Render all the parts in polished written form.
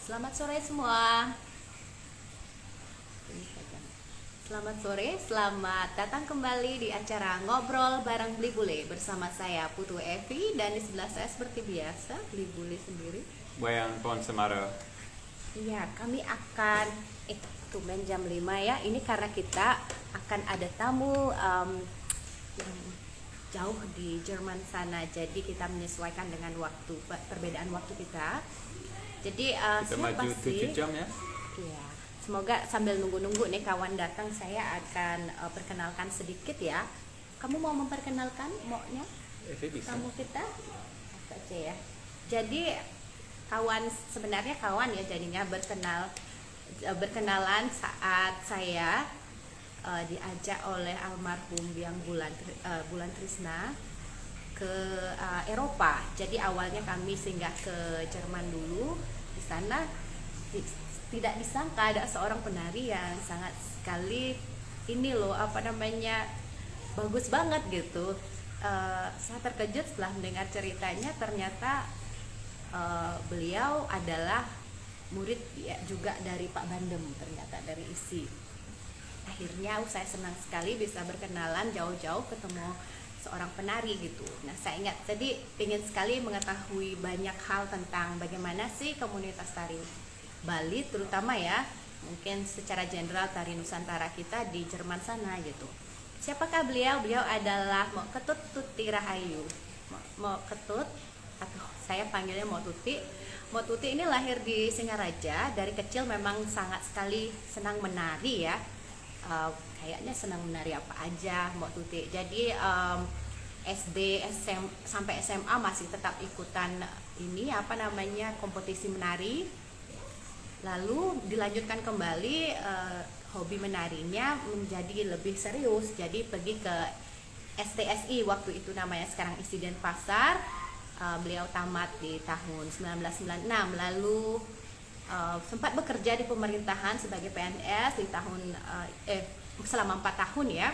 Selamat sore semua. Selamat sore, selamat datang kembali di acara Ngobrol Bareng Beli Bule bersama saya Putu Evi dan di sebelah saya seperti biasa Beli Bule sendiri. Boyang Pohon Semara. Iya, kami akan tumben jam 5 ya. Ini karena kita akan ada tamu yang jauh di Jerman sana. Jadi kita menyesuaikan dengan waktu perbedaan waktu kita. Jadi Kita siapa maju sih? 7 jam ya. Iya, semoga sambil nunggu-nunggu nih kawan datang saya akan perkenalkan sedikit ya. Kamu mau memperkenalkan maunya Bisa. kamu kita? Oke ya. Jadi kawan sebenarnya kawan ya jadinya berkenalan saat saya diajak oleh almarhum Biang Bulan Trisna ke Eropa. Jadi awalnya kami singgah ke Jerman dulu. Di sana tidak disangka ada seorang penari yang sangat sekali ini loh bagus banget gitu. Saya terkejut setelah mendengar ceritanya, ternyata beliau adalah murid ya, juga dari Pak Bandem, ternyata dari ISI. Akhirnya saya senang sekali bisa berkenalan jauh-jauh ketemu seorang penari gitu. Nah, saya ingat tadi ingin sekali mengetahui banyak hal tentang bagaimana sih komunitas tari Bali terutama ya, mungkin secara general tari Nusantara kita di Jerman sana gitu. Siapakah beliau? Beliau adalah Mo Ketut Tuti Rahayu. Mo Ketut atau saya panggilnya Mo Tuti. Mo Tuti ini lahir di Singaraja. Dari kecil memang sangat sekali senang menari ya. Kayaknya senang menari apa aja Mbak Tuti. Jadi SD, sampai SMA masih tetap ikutan kompetisi menari. Lalu dilanjutkan kembali hobi menarinya menjadi lebih serius. Jadi pergi ke STSI waktu itu namanya, sekarang ISI Denpasar. Beliau tamat di tahun 1996. Lalu sempat bekerja di pemerintahan sebagai PNS di selama 4 tahun ya.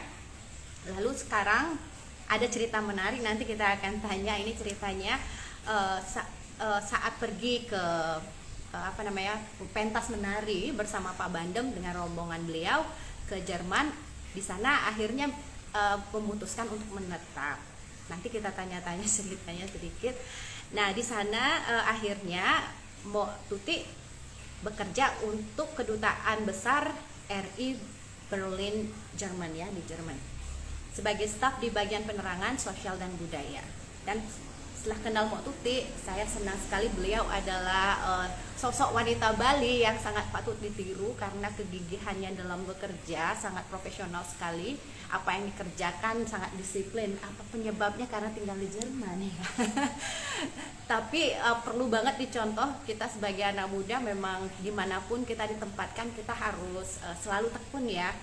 Lalu sekarang ada cerita menarik, nanti kita akan tanya ini ceritanya saat pergi ke pentas menari bersama Pak Bandem dengan rombongan beliau ke Jerman. Di sana akhirnya memutuskan untuk menetap. Nanti kita tanya-tanya ceritanya sedikit. Nah, di sana akhirnya Mbok Tuti bekerja untuk kedutaan besar RI Berlin, Jerman ya, di Jerman sebagai staf di bagian penerangan sosial dan budaya. Dan setelah kenal Mbok Tuti, saya senang sekali beliau adalah sosok wanita Bali yang sangat patut ditiru karena kegigihannya dalam bekerja, sangat profesional sekali. Apa yang dikerjakan sangat disiplin. Apa penyebabnya? Karena tinggal di Jerman ya. Tapi perlu banget dicontoh, kita sebagai anak muda memang dimanapun kita ditempatkan kita harus selalu tekun ya.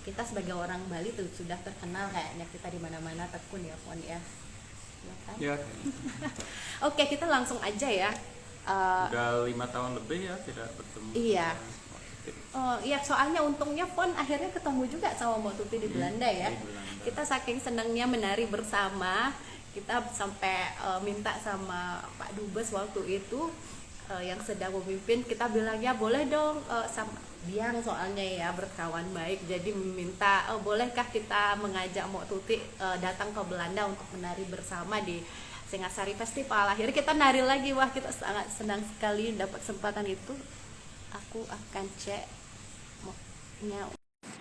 Kita sebagai orang Bali tuh sudah terkenal kayaknya kita di mana-mana tekun ya Pon ya. Ya, Oke, kita langsung aja ya. udah 5 tahun lebih ya tidak bertemu. Iya. Iya, soalnya untungnya Pon akhirnya ketemu juga sama Mbak Tuti di Belanda ya. Di Belanda. Kita saking senangnya menari bersama, kita sampai minta sama Pak Dubes waktu itu yang sedang memimpin, kita bilang ya boleh dong sama Biang soalnya ya berkawan baik, jadi meminta bolehkah kita mengajak Mbak Tuti datang ke Belanda untuk menari bersama di Singasari Festival. Akhirnya kita nari lagi, wah kita sangat senang sekali dapat kesempatan itu. Aku akan cek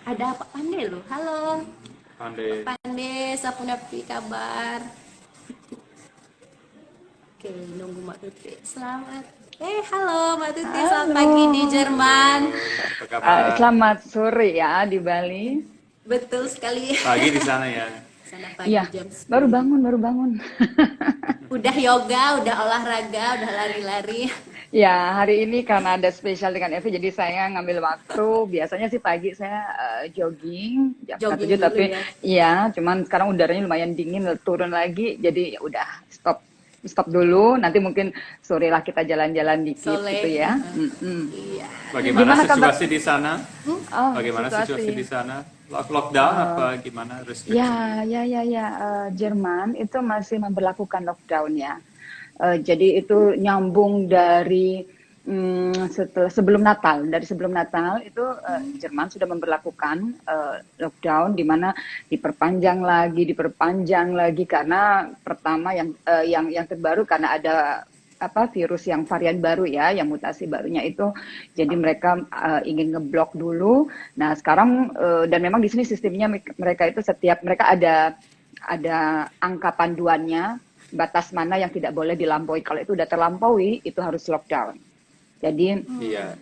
ada Pak Pande loh. Halo Pandai. Pak Pande, sapunapi kabar? Oke, nunggu Mbak Tuti. Halo Mbak Tuti, selamat Halo. pagi di Jerman. Apa kabar? Selamat sore ya di Bali. Betul sekali. Pagi di sana ya. Sana pagi Iya, jam 10. baru bangun. Udah yoga, udah olahraga, udah lari-lari. Ya, hari ini karena ada spesial dengan Evi, jadi saya ngambil waktu. Biasanya sih pagi saya jogging jam Jogging 7, dulu tapi ya. iya, cuman sekarang udaranya lumayan dingin, turun lagi, jadi ya udah stop dulu. Nanti mungkin sore lah kita jalan-jalan dikit Soleh. gitu ya. Iya. Bagaimana Gimana kabar? situasi di sana? Oh, Bagaimana situasi situasi. di sana? Lockdown apa gimana restriksi? Ya. Jerman itu masih memberlakukan lockdown ya. Jadi itu nyambung dari setelah sebelum Natal, dari sebelum Natal itu Jerman sudah memberlakukan lockdown, di mana diperpanjang lagi karena pertama yang terbaru karena ada virus yang varian baru ya, yang mutasi barunya itu, jadi mereka ingin ngeblok dulu. Nah sekarang dan memang di sini sistemnya mereka itu setiap mereka ada angka panduannya, batas mana yang tidak boleh dilampaui. Kalau itu udah terlampaui, itu harus lockdown. Jadi, Iya.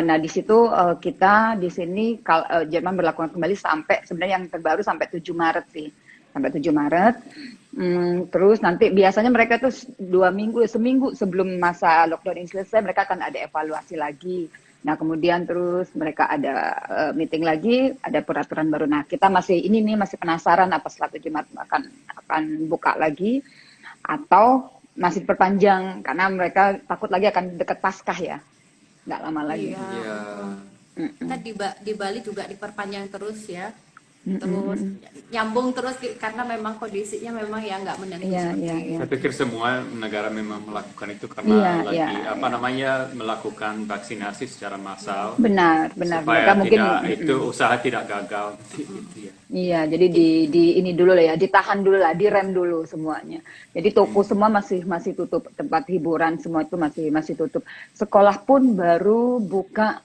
nah di situ kita di sini Jerman berlakukan kembali sampai sebenarnya yang terbaru sampai 7 Maret sih, sampai 7 Maret. Terus nanti biasanya mereka tuh seminggu sebelum masa lockdown ini selesai, mereka akan ada evaluasi lagi. Nah kemudian terus mereka ada meeting lagi, ada peraturan baru. Nah kita masih penasaran apa setelah 7 Maret akan buka lagi atau masih diperpanjang karena mereka takut lagi akan dekat Paskah ya, nggak lama lagi. Iya. Iya. Kita di Bali juga diperpanjang terus ya. Mm-mm. Terus nyambung terus karena memang kondisinya memang ya nggak menentu Iya, seperti iya, itu. iya. Saya pikir semua negara memang melakukan itu Iya, karena lagi iya. melakukan vaksinasi secara massal Benar. Mereka supaya mungkin, itu usaha tidak gagal gitu ya. iya. Jadi di ini dulu lah ya, ditahan dulu lah, direm dulu semuanya. Jadi toko semua masih tutup, tempat hiburan semua itu masih tutup. Sekolah pun baru buka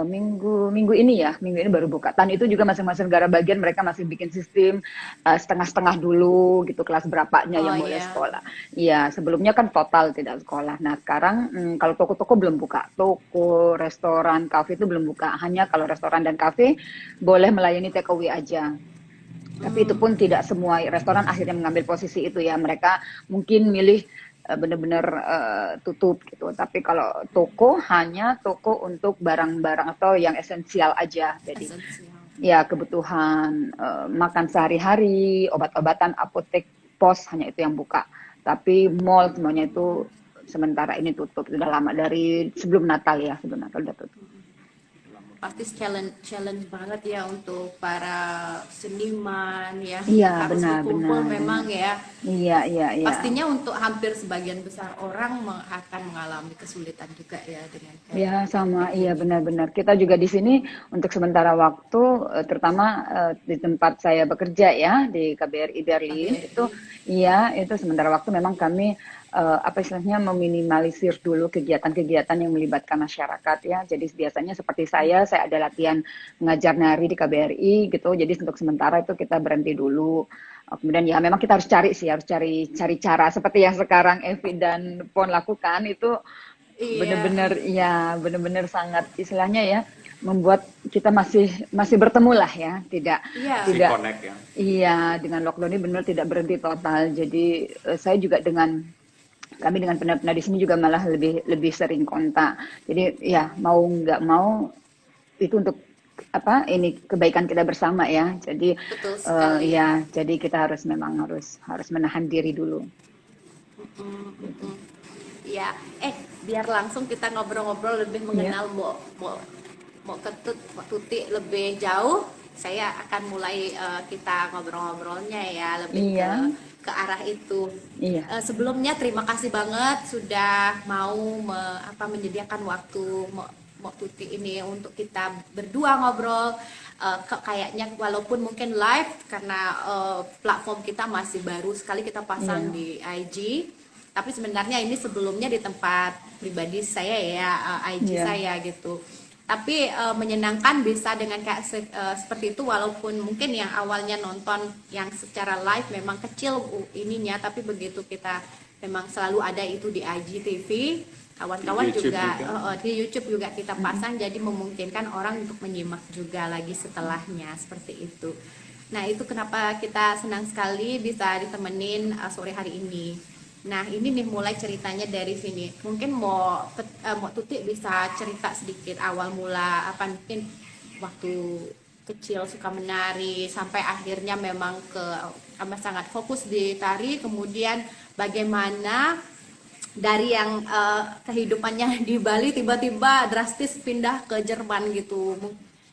minggu ini baru buka. Dan itu juga masing-masing negara bagian mereka masih bikin sistem setengah-setengah dulu gitu, kelas berapanya Oh yang boleh iya. sekolah. Iya, sebelumnya kan total tidak sekolah. Nah sekarang kalau toko-toko belum buka, toko, restoran, kafe itu belum buka. Hanya kalau restoran dan kafe boleh melayani take away aja. Tapi itu pun tidak semua restoran akhirnya mengambil posisi itu ya. Mereka mungkin milih benar-benar tutup gitu. Tapi kalau toko hanya toko untuk barang-barang atau yang esensial aja. Jadi Esensial. ya kebutuhan makan sehari-hari, obat-obatan, apotek, pos hanya itu yang buka. Tapi mall semuanya itu sementara ini tutup. Sudah lama dari sebelum Natal ya, sebelum Natal udah tutup. Pasti challenge banget ya untuk para seniman ya, Iya, harus berkumpul memang ya. Iya. Pastinya untuk hampir sebagian besar orang akan mengalami kesulitan juga ya dengan Ya sama, kayak iya gini. benar-benar. Kita juga di sini untuk sementara waktu, terutama di tempat saya bekerja ya di KBRI Berlin itu, KBRI. iya itu sementara waktu memang kami apa istilahnya meminimalisir dulu kegiatan-kegiatan yang melibatkan masyarakat ya. Jadi biasanya seperti saya ada latihan mengajar nari di KBRI gitu. Jadi untuk sementara itu kita berhenti dulu. Kemudian ya memang kita harus cari cara seperti yang sekarang Evi dan Pon lakukan itu Iya, benar-benar sangat istilahnya ya membuat kita masih bertemu lah ya, tidak iya. Si tidak connect ya. iya dengan lockdown ini benar tidak berhenti total. Jadi saya juga kami dengan pendengar di sini juga malah lebih sering kontak. Jadi ya mau nggak mau itu untuk ini kebaikan kita bersama ya. Jadi Betul sekali. jadi kita harus menahan diri dulu. Ya, biar langsung kita ngobrol-ngobrol lebih Iya. mengenal mau ketut mau tuti lebih jauh. Saya akan mulai kita ngobrol-ngobrolnya ya lebih Iya. ke arah itu. Iya. Sebelumnya terima kasih banget sudah mau menyediakan waktu mau tuti ini untuk kita berdua ngobrol. Kayaknya walaupun mungkin live karena platform kita masih baru sekali kita pasang Iya. di IG. Tapi sebenarnya ini sebelumnya di tempat pribadi saya ya, IG Iya. saya gitu. Tapi menyenangkan bisa dengan kayak seperti itu walaupun mungkin yang awalnya nonton yang secara live memang kecil ininya, tapi begitu kita memang selalu ada itu di IGTV, kawan-kawan juga di YouTube juga kita pasang, jadi memungkinkan orang untuk menyimak juga lagi setelahnya seperti itu. Nah itu kenapa kita senang sekali bisa ditemenin sore hari ini. Nah ini nih mulai ceritanya dari sini. Mungkin mau Tuti bisa cerita sedikit awal mula mungkin waktu kecil suka menari sampai akhirnya memang sangat fokus di tari. Kemudian bagaimana dari yang kehidupannya di Bali tiba-tiba drastis pindah ke Jerman gitu.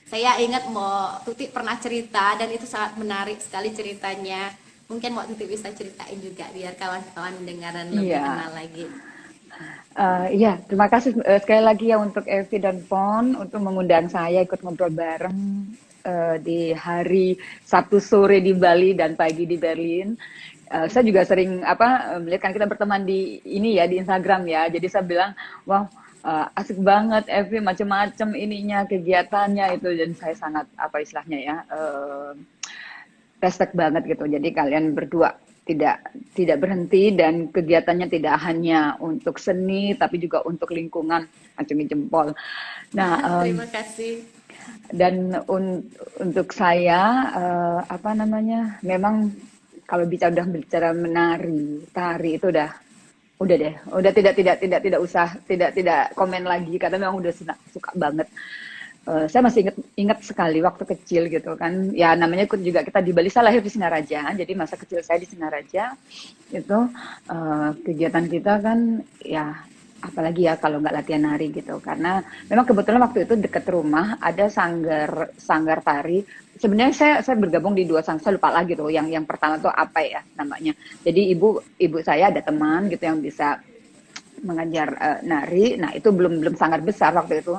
Saya ingat Tuti pernah cerita dan itu sangat menarik sekali ceritanya. Mungkin Tuti bisa ceritain juga biar kawan-kawan dengaran lebih Iya. kenal lagi. Iya, terima kasih sekali lagi ya untuk Evi dan Pon untuk mengundang saya ikut ngobrol bareng di hari Sabtu sore di Bali dan pagi di Berlin. Saya juga sering melihat kan kita berteman di ini ya di Instagram ya. Jadi saya bilang, wow, asik banget Evi macam-macam ininya kegiatannya itu dan saya sangat apa istilahnya ya respect banget gitu. Jadi kalian berdua tidak tidak berhenti dan kegiatannya tidak hanya untuk seni tapi juga untuk lingkungan acungi jempol. Nah, Terima kasih. dan untuk saya apa namanya memang kalau bicara menari tari itu udah deh udah tidak usah tidak komen lagi karena memang udah suka banget. Saya masih ingat sekali waktu kecil gitu kan ya namanya ikut juga kita di Bali saya lahir di Singaraja jadi masa kecil saya di Singaraja itu kegiatan kita kan ya apalagi ya kalau nggak latihan nari gitu karena memang kebetulan waktu itu dekat rumah ada sanggar tari sebenarnya saya bergabung di dua sanggar saya lupa lagi tuh yang pertama tuh apa ya namanya jadi ibu saya ada teman gitu yang bisa mengajar nari nah itu belum sanggar besar waktu itu.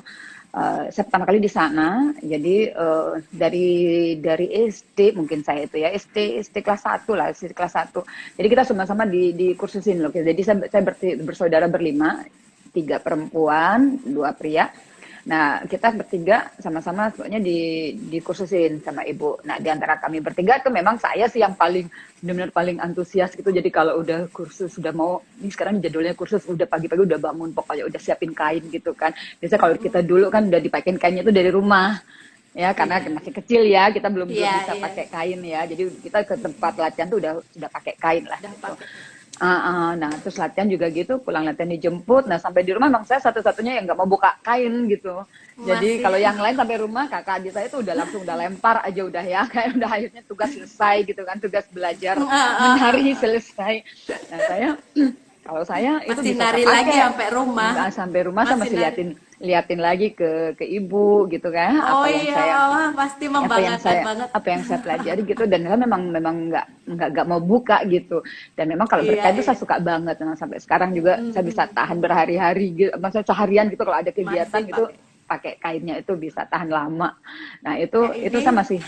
Saya pertama kali di sana, jadi dari SD mungkin saya itu ya SD kelas 1 lah, SD kelas 1. Jadi kita sama-sama di kursusin loh. Jadi saya bersaudara berlima, 3 perempuan, 2 pria. Nah kita bertiga sama-sama pokoknya dikursusin sama ibu. Nah di antara kami bertiga itu memang saya sih yang benar-benar paling antusias gitu. Jadi kalau udah kursus sudah mau, ini sekarang jadwalnya kursus udah pagi-pagi udah bangun pokoknya udah siapin kain gitu kan. Biasanya kalau kita dulu kan udah dipakein kainnya itu dari rumah. Ya karena masih kecil ya kita belum bisa pakai kain ya. Jadi kita ke tempat latihan tuh sudah pakai kain lah. Gitu. Nah terus latihan juga gitu pulang latihan dijemput nah sampai di rumah memang saya satu-satunya yang nggak mau buka kain gitu jadi kalau yang lain sampai rumah kakak adik saya tuh udah lempar aja udah ya kayak udah akhirnya tugas selesai gitu kan tugas belajar menari selesai nah kalau saya itu Masih bisa nari saya lagi pakai sampai rumah. nggak sampai rumah saya masih liatin lagi ke ibu gitu kan Oh apa yang iya, saya pasti membanggakan banget. apa yang saya pelajari gitu dan saya memang nggak mau buka gitu dan memang kalau berkain itu saya suka banget nah, sampai sekarang juga saya bisa tahan berhari-hari gitu maksudnya seharian gitu kalau ada kegiatan Masih gitu pakai kainnya itu bisa tahan lama nah itu ini saya masih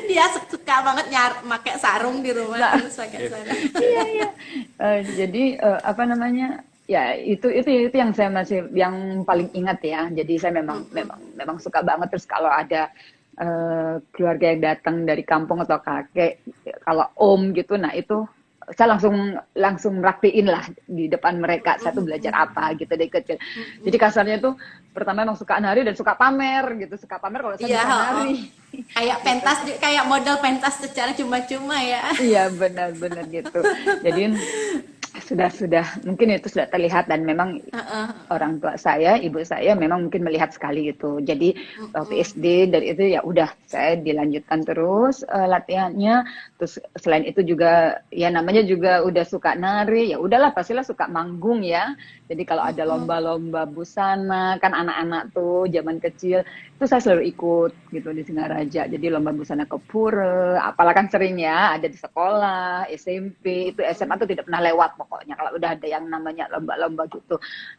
dia suka banget pakai sarung di rumah terus pakai sarung. iya jadi apa namanya ya itu yang saya masih yang paling ingat ya jadi saya memang suka banget terus kalau ada keluarga yang datang dari kampung atau kakek kalau om gitu nah itu saya langsung meraktiin lah di depan mereka saya tuh belajar apa gitu dari kecil jadi kasarnya tuh pertama emang suka nari dan suka pamer gitu suka pamer kalau saya bisa nari kayak pentas kayak model pentas secara cuma-cuma ya iya benar-benar gitu jadi sudah mungkin itu sudah terlihat dan memang orang tua saya ibu saya memang mungkin melihat sekali itu jadi waktu SD dari itu ya udah saya dilanjutkan terus latihannya terus selain itu juga ya namanya juga udah suka nari ya udahlah pastilah suka manggung ya jadi kalau ada lomba-lomba busana kan anak-anak tuh zaman kecil itu saya selalu ikut gitu di Singaraja jadi lomba busana kepura apalah kan sering ya ada di sekolah SMP itu SMA tuh tidak pernah lewat pokoknya kalau udah ada yang namanya lomba-lomba gitu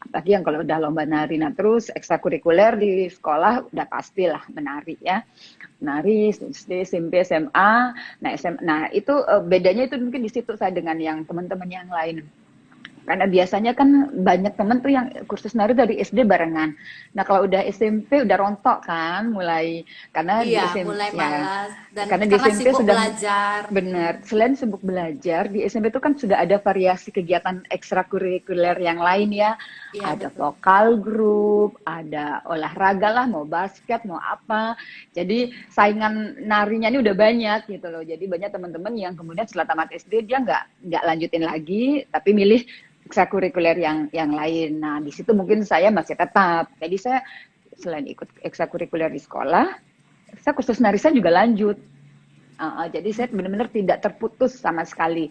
apalagi yang kalau udah lomba nari nah terus ekstrakurikuler di sekolah udah pastilah menari ya menari SD SMP SMA nah itu bedanya itu mungkin di situ saya dengan yang teman-teman yang lain karena biasanya kan banyak temen tuh yang kursus nari dari SD barengan. Nah kalau udah SMP udah rontok kan, mulai karena di SMP mulai malas dan karena di karena SMP sibuk sudah belajar. benar. Selain sibuk belajar di SMP itu kan sudah ada variasi kegiatan ekstrakurikuler yang lain ya. Ada vokal grup, ada olahraga lah, mau basket, mau apa. Jadi saingan narinya ini udah banyak gitu loh. Jadi banyak teman-teman yang kemudian setelah tamat SD dia nggak lanjutin lagi, tapi milih ekstrakurikuler yang lain. Nah, di situ mungkin saya masih tetap. Jadi saya selain ikut ekstrakurikuler di sekolah, saya kursus nari saya juga lanjut. Jadi saya benar-benar tidak terputus sama sekali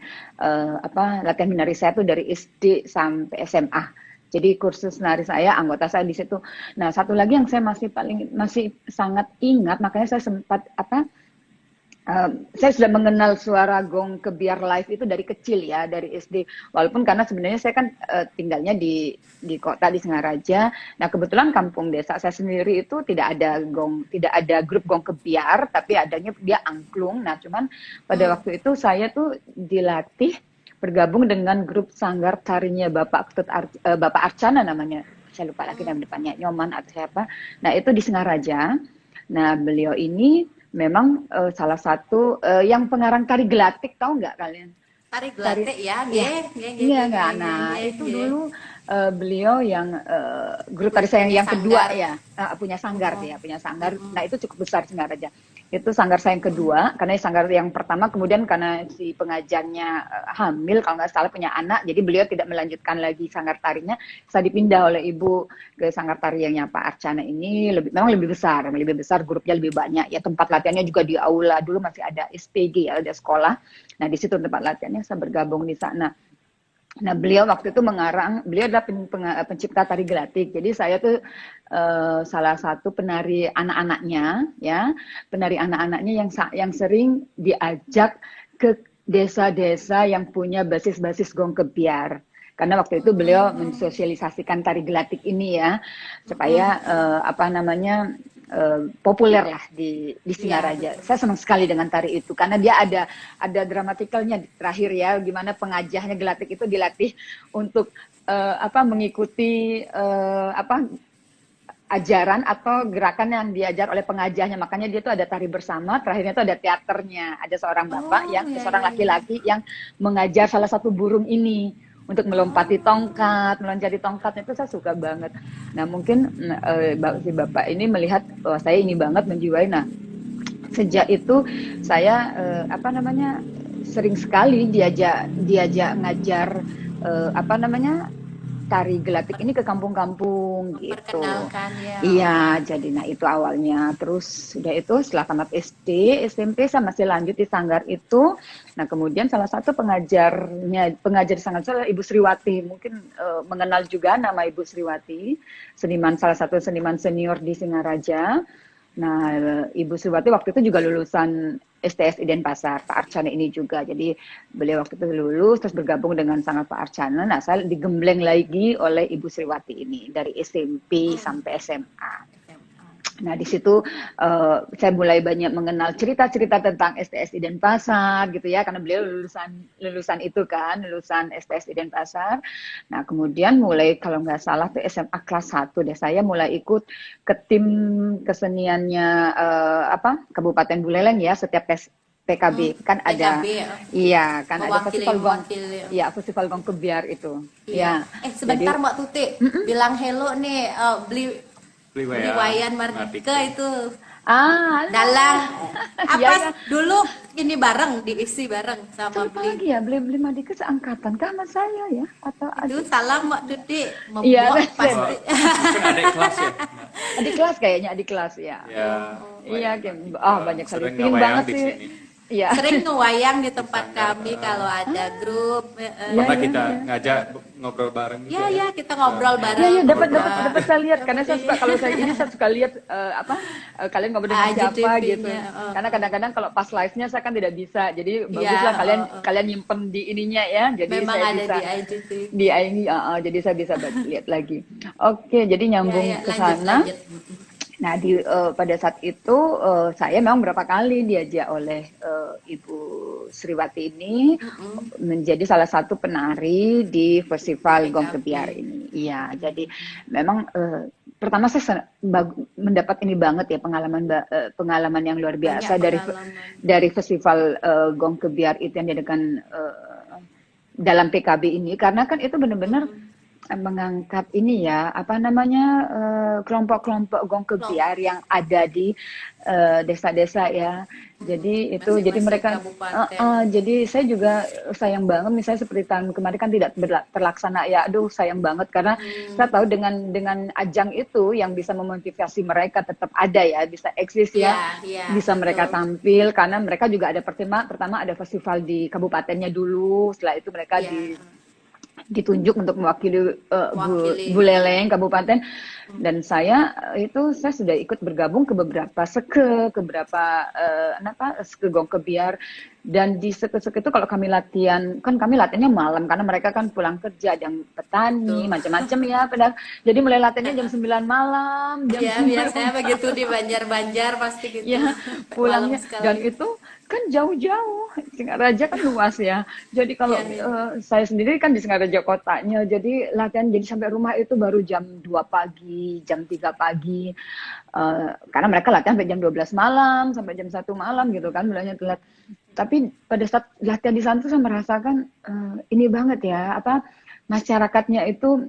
latihan menari saya tuh dari SD sampai SMA. Jadi kursus nari saya, anggota saya di situ. Nah, satu lagi yang saya masih sangat ingat, makanya saya sempat Saya sudah mengenal suara gong kebiar live itu dari kecil ya, dari SD. Walaupun karena sebenarnya saya kan tinggalnya di kota di Singaraja. Nah kebetulan kampung desa saya sendiri itu tidak ada tidak ada grup gong kebiar, tapi adanya dia angklung. Nah cuman pada waktu itu saya tuh dilatih bergabung dengan grup sanggar tarinya Bapak Arcana namanya. Saya lupa lagi nama depannya, Nyoman atau siapa. Nah itu di Singaraja. Nah beliau ini memang salah satu yang pengarang tari gelatik, tahu nggak kalian? Tari gelatik ya, Iya nggak. Nah itu dulu beliau yang guru tari saya yang kedua ya, punya sanggar dia, punya sanggar. Nah itu cukup besar Singaraja. Itu sanggar saya yang kedua, karena sanggar yang pertama kemudian karena si pengajarnya hamil kalau nggak salah punya anak, jadi beliau tidak melanjutkan lagi sanggar tarinya. Saya dipindah oleh ibu ke sanggar tari yang Pak Arcana ini memang lebih besar, grupnya lebih banyak ya, tempat latihannya juga di aula, dulu masih ada SPG ya, ada sekolah. Nah di situ tempat latihannya, saya bergabung di sana. Nah beliau waktu itu beliau adalah pencipta tari gelatik. Jadi saya tuh salah satu penari anak-anaknya ya, penari anak-anaknya yang sering diajak ke desa-desa yang punya basis-basis gong kebiar. Karena waktu itu beliau mensosialisasikan tari gelatik ini ya, supaya populer lah di Singaraja. Saya senang sekali dengan tari itu karena dia ada dramatikalnya terakhir ya, gimana pengajahnya gelatik itu dilatih untuk mengikuti ajaran atau gerakan yang diajar oleh pengajahnya. Makanya dia tuh ada tari bersama, terakhirnya tuh ada teaternya. Ada seorang bapak seorang laki-laki yang mengajar salah satu burung ini untuk melompati tongkat itu saya suka banget. Nah mungkin si bapak ini melihat saya ini banget menjiwai. Nah sejak itu saya sering sekali diajak ngajar tari gelatik ini ke kampung-kampung gitu. Ya. Iya, jadi nah itu awalnya. Terus sudah itu setelah tamat SD, SMP saya masih lanjut di sanggar itu. Nah, kemudian salah satu pengajar di sanggar itu adalah Ibu Sriwati. Mungkin mengenal juga nama Ibu Sriwati, salah satu seniman senior di Singaraja. Nah, Ibu Sriwati waktu itu juga lulusan STSI Denpasar, Pak Arcana ini juga. Jadi beliau waktu itu lulus, terus bergabung dengan sangat Pak Arcana. Nah, saya digembleng lagi oleh Ibu Sriwati ini dari SMP sampai SMA. Nah, di situ saya mulai banyak mengenal cerita-cerita tentang STSI Denpasar gitu ya, karena beliau lulusan STSI Denpasar. Nah, kemudian mulai kalau nggak salah tuh SMA kelas 1 deh, saya mulai ikut ke tim keseniannya Kabupaten Buleleng ya, setiap tes PKB kan ada. Iya, kan ada festival gong. Iya, festival gong kebiar itu. Iya. Sebentar Mbak Tuti, bilang hello nih, beli wayan Mardika itu. Dalam dulu ini bareng diisi bareng sama lagi ya, beli Mardika seangkatan kan sama saya ya, atau itu salam Mbak Tuti membuat pasti. Adik kelas ya. Adik kelas kayaknya, adik kelas ya. Iya, banyak sekali tim banget sih. Iya. Sering ngewayang di tempat kami kalau ada grup. Pernah kita ngajak ngobrol bareng. Iya, kita ngobrol bareng. Iya, dapat saya lihat karena saya suka, kalau saya suka lihat kalian ngobrol dengan siapa gitu. Karena kadang-kadang kalau pas live-nya saya kan tidak bisa. Jadi baguslah kalian nyimpen di ininya ya. Jadi memang saya ada bisa di IGTV. Di ini jadi saya bisa lihat lagi. Oke, jadi nyambung ke sana. Nah, pada saat itu saya memang berapa kali diajak oleh Ibu Sriwati ini menjadi salah satu penari di festival Gong Kebiar ini. Iya, jadi memang pertama saya mendapat ini banget ya, pengalaman yang luar biasa dari festival Gong Kebiar itu yang diadakan dalam PKB ini, karena kan itu benar-benar mengangkat ini ya, kelompok-kelompok gong kebiar yang ada di desa-desa ya. Jadi itu jadi mereka jadi saya juga sayang banget misalnya seperti tahun kemarin kan tidak terlaksana ya. Aduh, sayang banget karena saya tahu dengan ajang itu yang bisa memotivasi mereka tetap ada ya, bisa eksis ya. Bisa mereka tampil karena mereka juga ada pertama ada festival di kabupatennya dulu, setelah itu mereka ditunjuk untuk mewakili Buleleng Kabupaten, dan saya sudah ikut bergabung ke beberapa seke, ke beberapa seke Gong Kebiar. Dan di seke-seke itu kalau kami latihan, kan kami latihannya malam karena mereka kan pulang kerja, yang petani macam-macam ya, jadi mulai latihannya jam 9 malam, jam Ya, 9 biasanya begitu di Banjar-Banjar pasti gitu. ya pulangnya. Dan itu kan jauh-jauh, Singaraja kan luas ya. Jadi kalau saya sendiri kan di Singaraja kotanya, jadi latihan jadi sampai rumah itu baru jam 2 pagi, jam 3 pagi. Karena mereka latihan sampai jam 12 malam, sampai jam 1 malam gitu kan, mulainya telat. Tapi pada saat latihan di sana tuh saya merasakan ini banget ya, masyarakatnya itu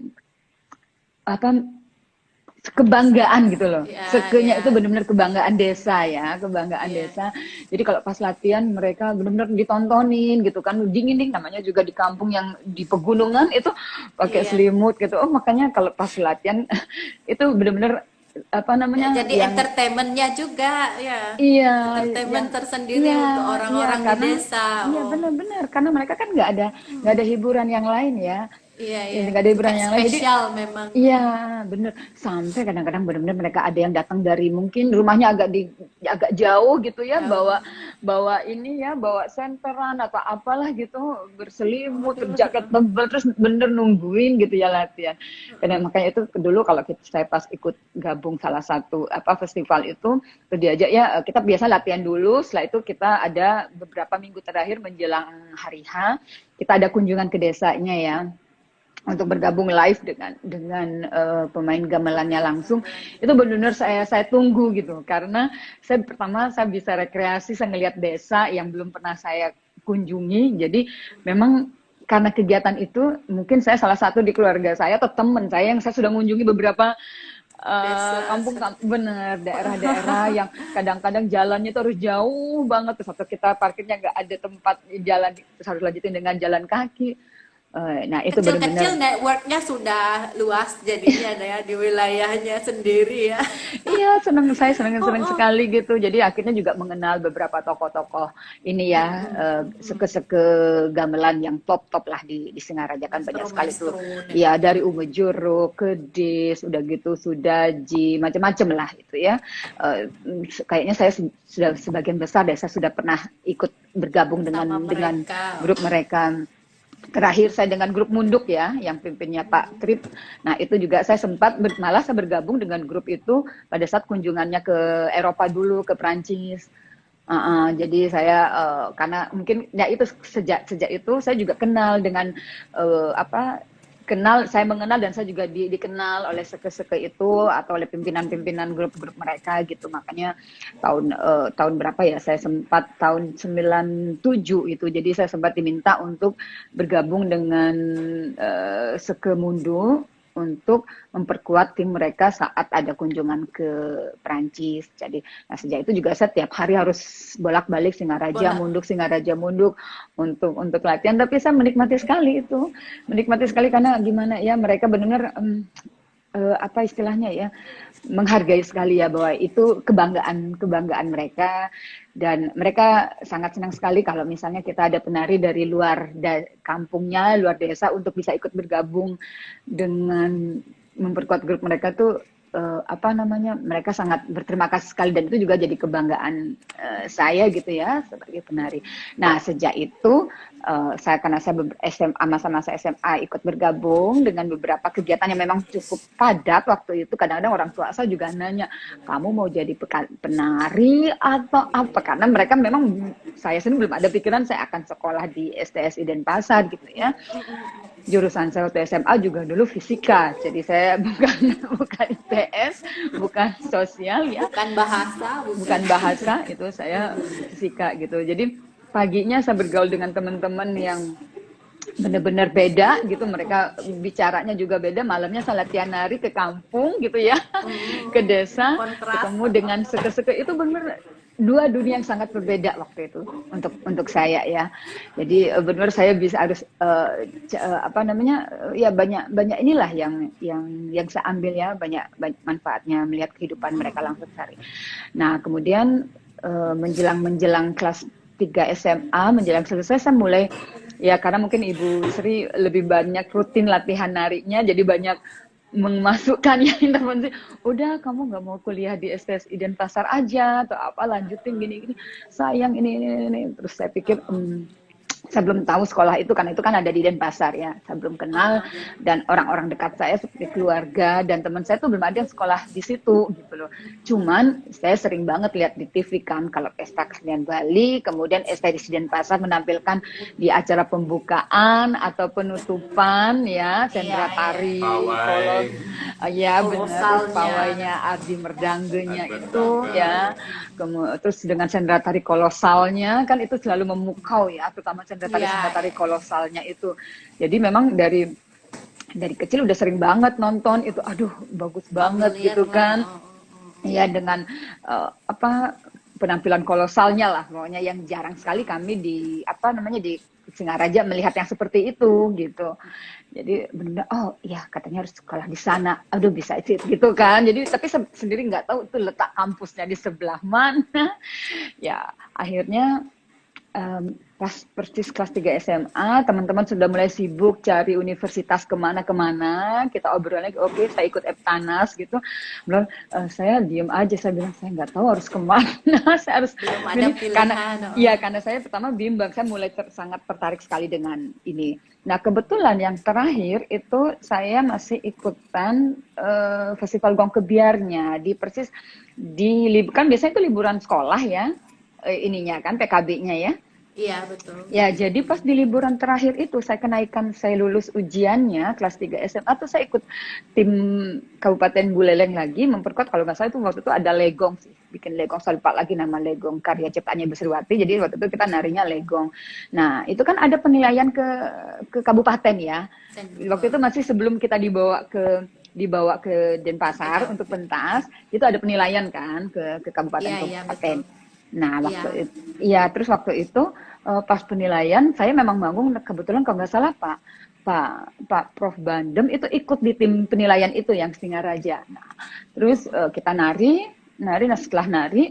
kebanggaan gitu loh. Sekenya itu benar-benar kebanggaan desa ya, kebanggaan desa. Jadi kalau pas latihan mereka benar-benar ditontonin gitu kan, dingin namanya juga di kampung yang di pegunungan itu pakai selimut gitu. Makanya kalau pas latihan itu benar-benar jadi entertainmentnya juga ya. Iya, entertainment tersendiri untuk orang-orang di desa. Iya, benar-benar karena mereka kan nggak ada hiburan yang lain ya. Iya. Nggak ada hiburan yang lain. Spesial memang. Iya, bener. Sampai kadang-kadang benar-benar mereka ada yang datang dari mungkin rumahnya agak jauh gitu ya, bawa ini ya, bawa senteran atau apalah gitu, berselimut, berjaket tebal, terus bener nungguin gitu ya latihan. Karena makanya itu dulu kalau saya pas ikut gabung salah satu festival itu diajak ya, kita biasa latihan dulu, setelah itu kita ada beberapa minggu terakhir menjelang hari H, kita ada kunjungan ke desanya ya, untuk bergabung live dengan pemain gamelannya langsung. Itu benar-benar saya tunggu gitu, karena pertama saya bisa rekreasi, saya ngelihat desa yang belum pernah saya kunjungi. Jadi memang karena kegiatan itu mungkin saya salah satu di keluarga saya atau teman saya yang saya sudah mengunjungi beberapa kampung daerah-daerah yang kadang-kadang jalannya itu harus jauh banget, terus atau kita parkirnya nggak ada tempat jalan, terus harus lanjutin dengan jalan kaki. Nah itu kecil-kecil networknya sudah luas jadinya ya di wilayahnya sendiri ya. Iya, saya senang sekali gitu. Jadi akhirnya juga mengenal beberapa tokoh-tokoh ini ya, seke-seke gamelan yang top lah di Singaraja kan banyak sekali tuh. Ya dari Umejuruk, Kedis, udah gitu Sudaji, macam-macam lah itu ya. Kayaknya saya sudah sebagian besar saya sudah pernah ikut bergabung dengan grup mereka. Terakhir saya dengan grup Munduk ya, yang pimpinnya Pak Trip. Nah itu juga saya sempat malah saya bergabung dengan grup itu pada saat kunjungannya ke Eropa dulu, ke Prancis. Jadi saya karena mungkin ya itu sejak itu saya juga kenal dengan saya mengenal dan saya juga dikenal oleh seke-seke itu atau oleh pimpinan-pimpinan grup-grup mereka gitu. Makanya tahun berapa ya, saya sempat tahun 97 itu, jadi saya sempat diminta untuk bergabung dengan Seke Mundu untuk memperkuat tim mereka saat ada kunjungan ke Prancis. Jadi sejak itu juga saya tiap hari harus bolak-balik Singaraja Munduk untuk latihan. Tapi saya menikmati sekali itu, karena gimana ya, mereka benar-benar istilahnya ya, menghargai sekali ya, bahwa itu kebanggaan mereka, dan mereka sangat senang sekali kalau misalnya kita ada penari dari luar kampungnya, luar desa untuk bisa ikut bergabung dengan memperkuat grup mereka tuh. Mereka sangat berterima kasih sekali, dan itu juga jadi kebanggaan saya gitu ya sebagai penari. Nah sejak itu karena saya masa-masa SMA ikut bergabung dengan beberapa kegiatan yang memang cukup padat waktu itu. Kadang-kadang orang tua saya juga nanya, kamu mau jadi penari atau apa? Karena mereka memang, saya sendiri belum ada pikiran saya akan sekolah di STSI Denpasar gitu ya. Jurusan saya waktu SMA juga dulu fisika, jadi saya bukan IPS, bukan sosial ya, bukan bahasa itu, saya fisika gitu. Jadi paginya saya bergaul dengan teman-teman yang benar-benar beda gitu, mereka bicaranya juga beda. Malamnya saya latihan nari ke kampung gitu ya, ke desa, ketemu dengan seke-seke. Itu benar dua dunia yang sangat berbeda waktu itu untuk saya ya. Jadi benar saya harus ya banyak inilah yang saya ambil ya, banyak manfaatnya melihat kehidupan mereka langsung sehari. Nah kemudian menjelang kelas 3 SMA, menjelang selesai, saya mulai Ya karena mungkin Ibu Sri lebih banyak rutin latihan narinya, jadi banyak memasukkan yang intervensi. Udah kamu nggak mau kuliah di STSI Denpasar aja atau apa lanjutin gini-gini. Sayang ini. Terus saya pikir saya belum tahu sekolah itu karena itu kan ada di Denpasar ya. Saya belum kenal dan orang-orang dekat saya seperti keluarga dan teman saya tuh belum ada yang sekolah di situ gitu loh. Cuman saya sering banget lihat di TV kan kalau pesta kesenian Bali, kemudian STSI Denpasar menampilkan di acara pembukaan atau penutupan ya, sendera tari, Pawai. ya benar, Kolosalnya. pawainya Ardi Merdanggenya Ardi itu Merdangga. ya. Terus dengan sendera tari kolosalnya kan itu selalu memukau ya, terutama sendera tari kolosalnya itu. Jadi memang dari kecil udah sering banget nonton itu, aduh bagus banget gitu kan. Ya dengan penampilan kolosalnya lah, pokoknya yang jarang sekali kami di Singaraja melihat yang seperti itu gitu. Jadi benar, oh iya katanya harus sekolah di sana, aduh bisa sih gitu kan. Jadi tapi sendiri nggak tahu itu letak kampusnya di sebelah mana. Ya akhirnya pas persis kelas 3 SMA, teman-teman sudah mulai sibuk cari universitas kemana, kita obrol lagi, oke saya ikut Eptanas gitu. Belum, saya diem aja, saya bilang saya nggak tahu harus kemana, saya harus belum ada pilihan. karena saya pertama bimbang, saya mulai sangat tertarik sekali dengan ini. Nah kebetulan yang terakhir itu saya masih ikutan festival Gong Kebiarnya di persis kan biasanya itu liburan sekolah ya, ininya kan PKB-nya ya. Iya betul. Ya jadi pas di liburan terakhir itu saya lulus ujiannya kelas 3 SMA tuh saya ikut tim Kabupaten Buleleng lagi memperkuat, kalau nggak salah itu waktu itu ada legong sih, bikin legong, saya lupa lagi nama legong, karya ciptaannya Bu Sriwati, jadi waktu itu kita narinya legong. Nah itu kan ada penilaian ke kabupaten ya, waktu itu masih sebelum kita dibawa ke Denpasar untuk pentas, itu ada penilaian kan ke kabupaten. Nah waktu itu, terus waktu itu pas penilaian saya memang manggung, kebetulan kalau nggak salah Pak Prof Bandem itu ikut di tim penilaian itu yang Singaraja. Nah, terus kita nari, nah setelah nari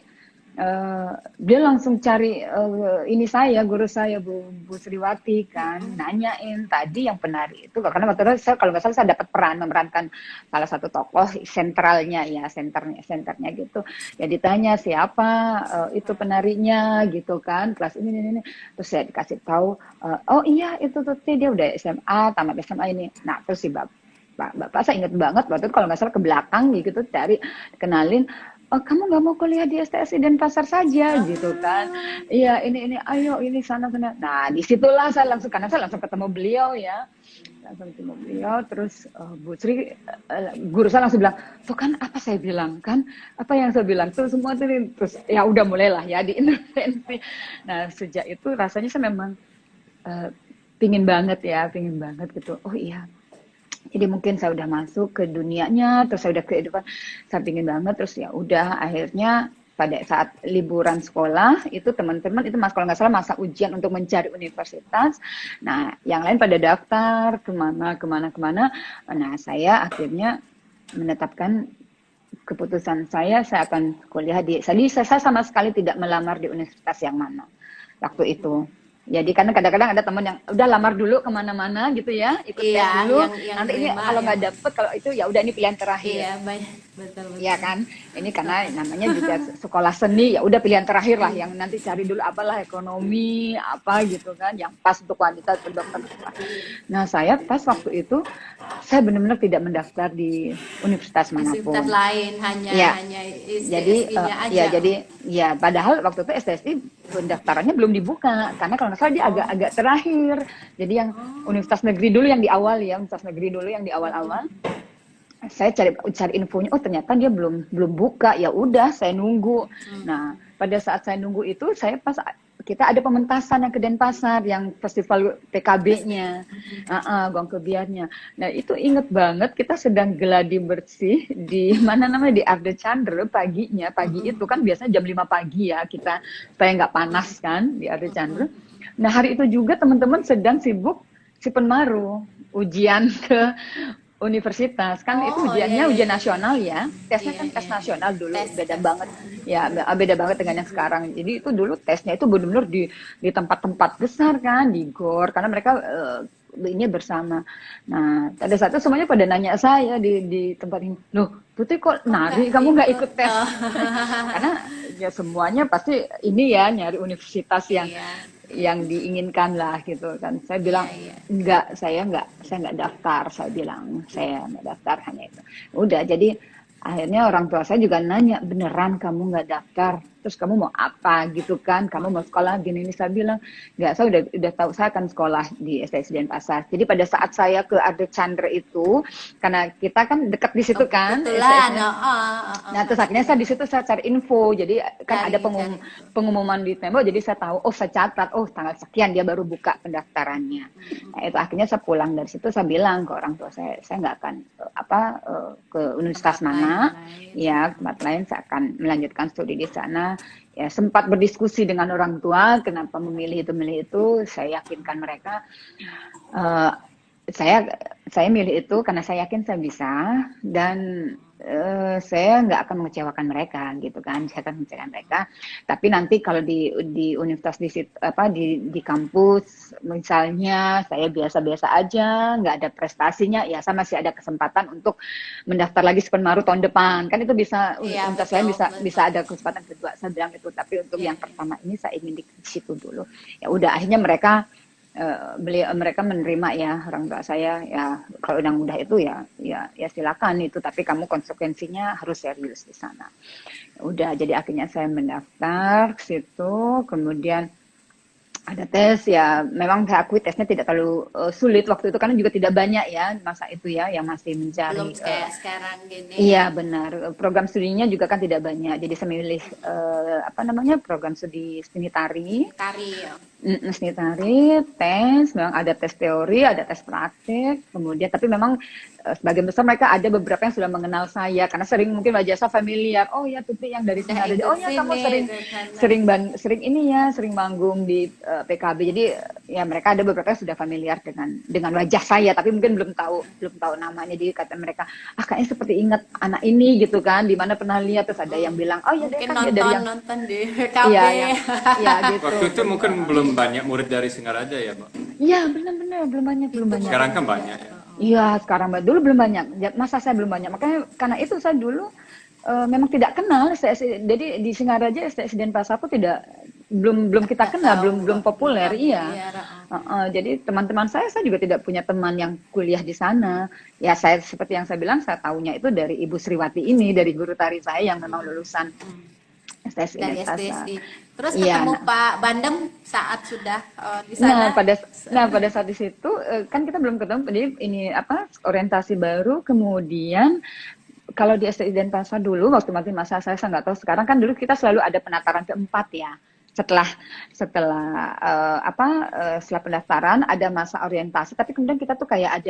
dia langsung cari guru saya Bu Sriwati kan, nanyain tadi yang penari itu, karena waktu itu saya kalau nggak salah saya dapat memerankan salah satu tokoh senternya senternya gitu ya, ditanya siapa itu penarinya gitu kan, kelas ini. Terus saya dikasih tahu, oh iya itu tuh dia udah SMA, tamat SMA ini. Nah terus si bapak saya ingat banget waktu itu kalau nggak salah ke belakang gitu cari, kenalin, oh, kamu nggak mau kuliah di STSI Denpasar saja gitu kan? Iya ini ayo ini sana. Nah disitulah saya langsung ketemu beliau ya, terus Bu Sri, guru saya langsung bilang, tuh kan apa saya bilang kan, apa yang saya bilang tuh semua tuh, terus ya udah mulailah ya di intervensi. Nah sejak itu rasanya saya memang pingin banget gitu. Oh iya. Jadi mungkin saya udah masuk ke dunianya, terus saya udah kehidupan, saya pingin banget, terus ya udah akhirnya pada saat liburan sekolah itu teman-teman itu kalau nggak salah masa ujian untuk mencari universitas. Nah yang lain pada daftar kemana. Nah saya akhirnya menetapkan keputusan saya akan kuliah saya sama sekali tidak melamar di universitas yang mana waktu itu. Jadi karena kadang-kadang ada teman yang udah lamar dulu kemana-mana gitu ya, ikut tes dulu, yang nanti ini kalau nggak dapet, kalau itu ya udah ini pilihan terakhir. Iya betul. Iya kan, ini karena namanya juga sekolah seni, ya udah pilihan terakhir lah, yang nanti cari dulu apalah ekonomi apa gitu kan, yang pas untuk wanita atau dokter. Nah saya pas waktu itu saya benar-benar tidak mendaftar di universitas manapun. Universitas lain hanya STSI-nya aja. Ya jadi ya padahal waktu itu STSI pendaftarannya belum dibuka karena kalau nggak salah dia agak terakhir. Jadi yang universitas negeri dulu yang di awal ya, universitas negeri dulu yang di awal-awal. Saya cari infonya, oh ternyata dia belum buka, ya udah saya nunggu. Nah pada saat saya nunggu itu kita ada pementasan yang ke Denpasar, yang festival PKB-nya, Gong Kebiarnya. Nah itu inget banget kita sedang geladi bersih di di Arde Chandra pagi itu kan biasanya jam 5 pagi ya kita supaya nggak panas kan di Arde Chandra. Nah hari itu juga teman-teman sedang sibuk si Penmaru ujian ke universitas kan itu Oh, iya, ujiannya iya, ujian iya. nasional ya, tesnya Iya, kan tes iya. nasional dulu, Tes, beda tes. banget ya, beda banget dengan yang sekarang. Jadi itu dulu tesnya itu benar-benar di tempat-tempat besar kan, di gor, karena mereka ini bersama. Nah pada saat itu semuanya pada nanya saya di tempat ini, loh Putri kok Kok nggak nari, kamu nggak ikut? ikut tes? Oh. Karena ya semuanya pasti ini ya nyari universitas Iya, yang diinginkan lah gitu kan. Saya iya, bilang iya. enggak, saya nggak daftar. Saya bilang saya nggak daftar, hanya itu. Udah, jadi akhirnya orang tua saya juga nanya, beneran kamu nggak daftar? Terus kamu mau apa gitu kan? Kamu mau sekolah gini? Ini saya bilang nggak, saya udah tahu saya akan sekolah di STS Denpasar. Jadi pada saat saya ke Arde Chandra itu, karena kita kan dekat di Oh, situ kan kebetulan. STS-nya. Oh, Nah, terus akhirnya saya di situ saya cari info. Jadi kan ada cari. pengumuman di tembok, jadi saya tahu, oh saya catat, oh tanggal sekian dia baru buka pendaftarannya. Nah, itu akhirnya saya pulang dari situ, saya bilang ke orang tua saya nggak akan ke universitas Tempat lain mana, lain. ya tempat lain saya akan melanjutkan studi di sana. Ya sempat berdiskusi dengan orang tua, kenapa memilih itu, saya yakinkan mereka. Eh, saya milih itu karena saya yakin saya bisa, dan saya nggak akan mengecewakan mereka gitu kan, saya akan mengecewakan mereka. Tapi nanti kalau di universitas di di kampus misalnya saya biasa-biasa aja, nggak ada prestasinya, ya saya masih ada kesempatan untuk mendaftar lagi Sepenmaru tahun depan kan, itu bisa Iya, universitas lain, betul, bisa betul. ada kesempatan kedua, saya bilang itu. Tapi untuk Iya, yang iya. pertama ini saya ingin di situ dulu. Ya udah, akhirnya mereka menerima ya, orang tua saya ya, kalau udah itu ya silakan itu, tapi kamu konsekuensinya harus serius di sana. Udah, jadi akhirnya saya mendaftar ke situ, kemudian ada tes. Ya memang saya akui tesnya tidak terlalu sulit waktu itu, karena juga tidak banyak ya masa itu ya yang masih Belum mencari. kayak sekarang gini ya. Iya benar, program studinya juga kan tidak banyak, jadi saya memilih program studi seni tari. Tari ya. Seni tari, tes, memang ada tes teori, ada tes praktik, kemudian tapi memang sebagian besar mereka ada beberapa yang sudah mengenal saya, karena mungkin wajah saya familiar. Oh ya, Tuti yang dari Udah Singarjo. ikut Oh ya, kamu sini sering gitu kan. sering ini ya, sering manggung di PKB. Jadi ya mereka ada beberapa yang sudah familiar dengan wajah saya, tapi mungkin belum tahu namanya. Jadi kata mereka, ah kayaknya seperti ingat anak ini gitu kan, di mana pernah lihat. Terus ada yang bilang, oh ya dia Mungkin kan dia dari yang nonton di PKB. iya ya gitu. Waktu itu mungkin belum banyak murid dari Singaraja ya, Mbak? Iya benar-benar belum banyak. Sekarang kan banyak ya. Iya, sekarang dulu belum banyak. Masa saya belum banyak. Makanya karena itu saya dulu memang tidak kenal STS. Jadi di Singaraja STS Denpasar pun belum kita Nggak kenal, tahu, belum populer. Iya. familiar. Jadi teman-teman saya juga tidak punya teman yang kuliah di sana. Ya saya seperti yang saya bilang, saya tahunya itu dari Ibu Sriwati ini, dari guru tari saya yang memang lulusan STS Dari Denpasar. STSI. Terus Iya. ketemu Pak Bandem saat sudah di sana. Pada saat di situ kan kita belum ketemu. Jadi ini orientasi baru. Kemudian kalau di STI Denpasar dulu waktu masa saya nggak tahu sekarang, kan dulu kita selalu ada penataran keempat ya. Setelah pendaftaran ada masa orientasi, tapi kemudian kita tuh kayak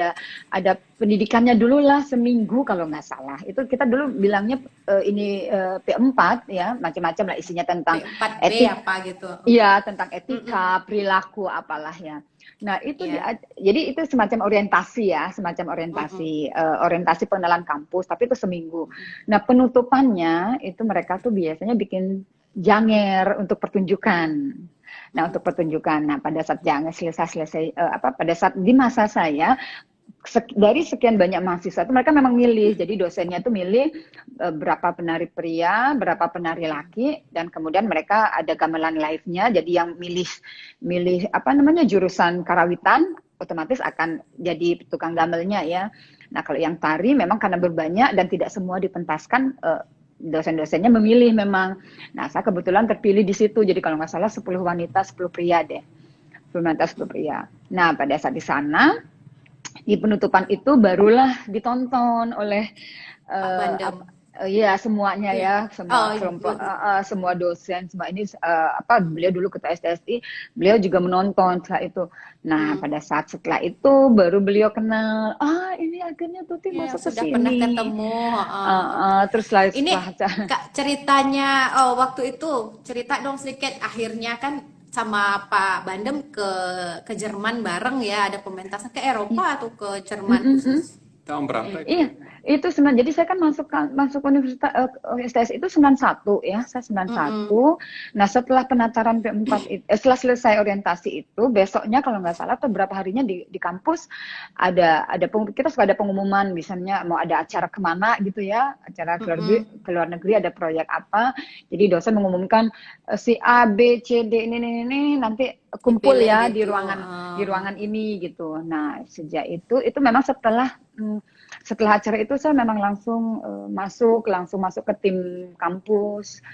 ada pendidikannya dulu lah seminggu kalau nggak salah. Itu kita dulu bilangnya P4 ya, macam-macam lah isinya tentang P4B etika. apa gitu. Iya, tentang etika, perilaku apalah ya. Nah, itu jadi itu semacam orientasi ya, orientasi pengenalan kampus, tapi itu seminggu. Nah, penutupannya itu mereka tuh biasanya bikin janger untuk pertunjukan. Nah, pada saat janger selesai pada saat di masa saya, dari sekian banyak mahasiswa itu mereka memang milih. Jadi dosennya itu milih berapa penari pria, berapa penari laki, dan kemudian mereka ada gamelan live-nya. Jadi yang milih jurusan karawitan otomatis akan jadi tukang gamelnya ya. Nah, kalau yang tari memang karena berbanyak dan tidak semua dipentaskan, dosen-dosennya memilih memang. Nah, saya kebetulan terpilih di situ. Jadi kalau nggak salah 10 wanita, 10 pria deh. 10 wanita, 10 pria. Nah, pada saat di sana, di penutupan itu barulah ditonton oleh semuanya ya, semua dosen, semua ini beliau dulu ketua STSI, beliau juga menonton setelah itu. Nah, pada saat setelah itu baru beliau kenal, ini akhirnya Tuti masuk ke Sudah sini. pernah ketemu. Terus setelah Kak, ceritanya waktu itu cerita dong sedikit, akhirnya kan sama Pak Bandem ke Jerman bareng ya, ada pementasan ke Eropa atau ke Jerman khusus? Tahun berapa itu? Iya, itu jadi saya kan masuk universitas STS itu 91 ya, saya 91. Nah, setelah penataran P4 setelah selesai orientasi itu, besoknya kalau nggak salah atau berapa harinya di kampus kita suka ada pengumuman misalnya mau ada acara kemana gitu ya, acara ke luar negeri ada proyek apa. Jadi dosen mengumumkan si A, B, C, D ini nanti kumpul Dipilih ya gitu. di ruangan ini gitu. Nah, sejak itu memang setelah acara itu saya memang langsung masuk ke tim kampus.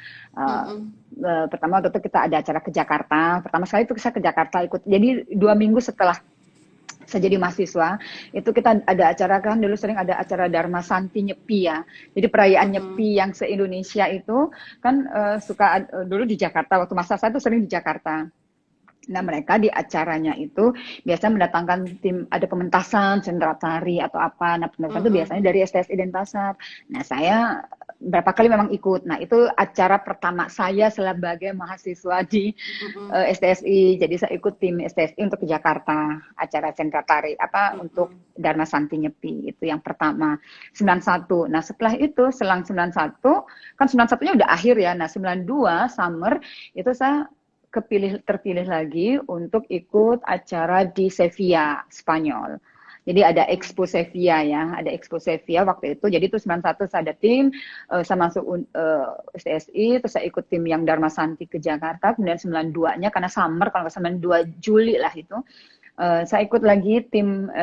Pertama waktu itu kita ada acara ke Jakarta. Pertama sekali itu saya ke Jakarta ikut. Jadi 2 minggu setelah saya jadi mahasiswa, itu kita ada acara kan dulu sering ada acara Dharma Santi Nyepi ya. Jadi perayaan Nyepi yang se-Indonesia itu kan suka dulu di Jakarta. Waktu masa saya itu sering di Jakarta. Nah, mereka di acaranya itu biasanya mendatangkan tim, ada pementasan, sendera tari atau apa. Nah, pementasan itu biasanya dari STSI Denpasar. Nah, saya berapa kali memang ikut. Nah, itu acara pertama saya sebagai mahasiswa di STSI. Jadi saya ikut tim STSI untuk ke Jakarta, acara sendera tari untuk Dharma Santi Nyepi. Itu yang pertama, 91. Nah, setelah itu selang 91, kan 91-nya udah akhir ya. Nah, 92 summer itu saya terpilih lagi untuk ikut acara di Sevilla, Spanyol. Jadi ada Expo Sevilla ya, ada Expo Sevilla waktu itu. Jadi itu 91 saya ada tim, saya masuk STSI, terus saya ikut tim yang Dharma Santi ke Jakarta. Kemudian 92-nya karena summer, kalau nggak salah 92 Juli lah itu, saya ikut lagi tim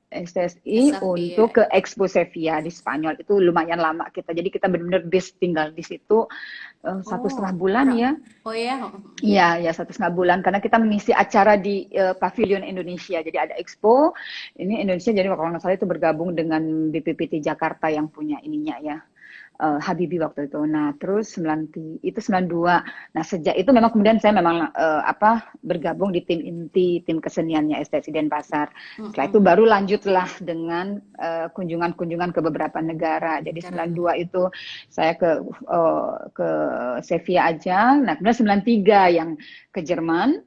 STSI untuk ke Expo Sevilla di Spanyol. Itu lumayan lama kita. Jadi kita benar-benar base tinggal di situ 1,5 bulan ya. Oh ya? Iya, ya 1,5 bulan karena kita mengisi acara di Pavilion Indonesia. Jadi ada Expo, ini Indonesia. Jadi kalau nggak salah itu bergabung dengan BPPT Jakarta yang punya ininya ya. Habibie waktu itu. Nah, terus 92. Nah, sejak itu memang kemudian saya memang bergabung di tim inti, tim keseniannya STSI Denpasar. Setelah itu baru lanjutlah dengan kunjungan-kunjungan ke beberapa negara. Jadi 92 itu saya ke Sevilla aja. Nah, kemudian 93 yang ke Jerman.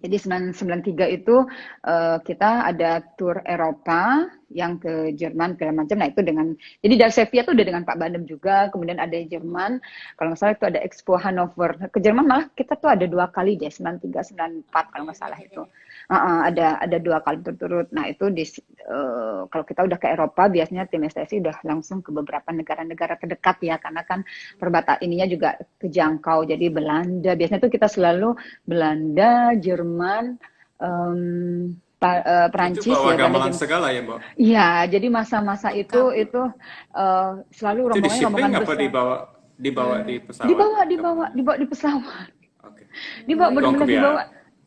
Jadi 93 itu kita ada tur Eropa yang ke Jerman segala macam. Nah itu jadi dari Sevilla itu udah dengan Pak Bandem juga. Kemudian ada Jerman, kalau nggak salah itu ada Expo Hanover. Ke Jerman malah kita tuh ada 2 kali deh, 93, 94 kalau nggak salah itu. Ada 2 kali berturut. Nah itu kalau kita udah ke Eropa biasanya tim STSI udah langsung ke beberapa negara-negara terdekat ya, karena kan ininya juga kejangkau. Jadi Belanda, biasanya tuh kita selalu Belanda, Jerman, Perancis itu bawa ya, gamelan segala ya, Mbak? Iya, jadi masa-masa itu selalu Itu di shipping rombongan apa besar. dibawa di pesawat? Dibawa di pesawat. Oke. Dibawa benar-benar Kebiasaan. dibawa.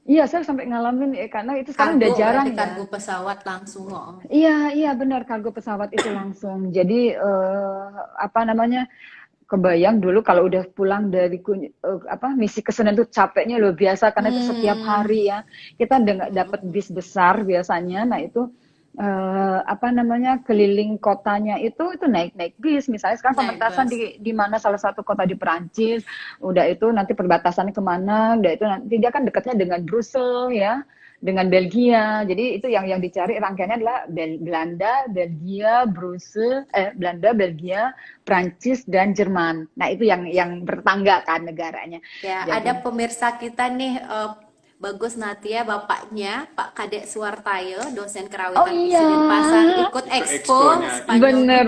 Iya, saya sampai ngalamin karena itu sekarang udah jarang ya. Kargo pesawat langsung. Iya benar, kargo pesawat itu langsung. Jadi kebayang dulu kalau udah pulang dari misi kesenian itu capeknya luar biasa karena itu setiap hari ya. Kita dapat bis besar biasanya. Nah, itu keliling kotanya itu naik bis. Misalnya sekarang pementasan di mana salah satu kota di Perancis, udah itu nanti perbatasannya kemana, udah itu nanti dia kan dekatnya dengan Brussels ya, dengan Belgia. Jadi itu yang dicari rangkaiannya adalah Belanda, Belgia, Belanda, Belgia, Prancis dan Jerman. Nah, itu yang bertetangga kan negaranya. Ya, jadi, ada pemirsa kita nih Bagus Natia, bapaknya Pak Kadek Suwartayo, dosen kerawitan Denpasar, ikut Expo Spanyol. Bener.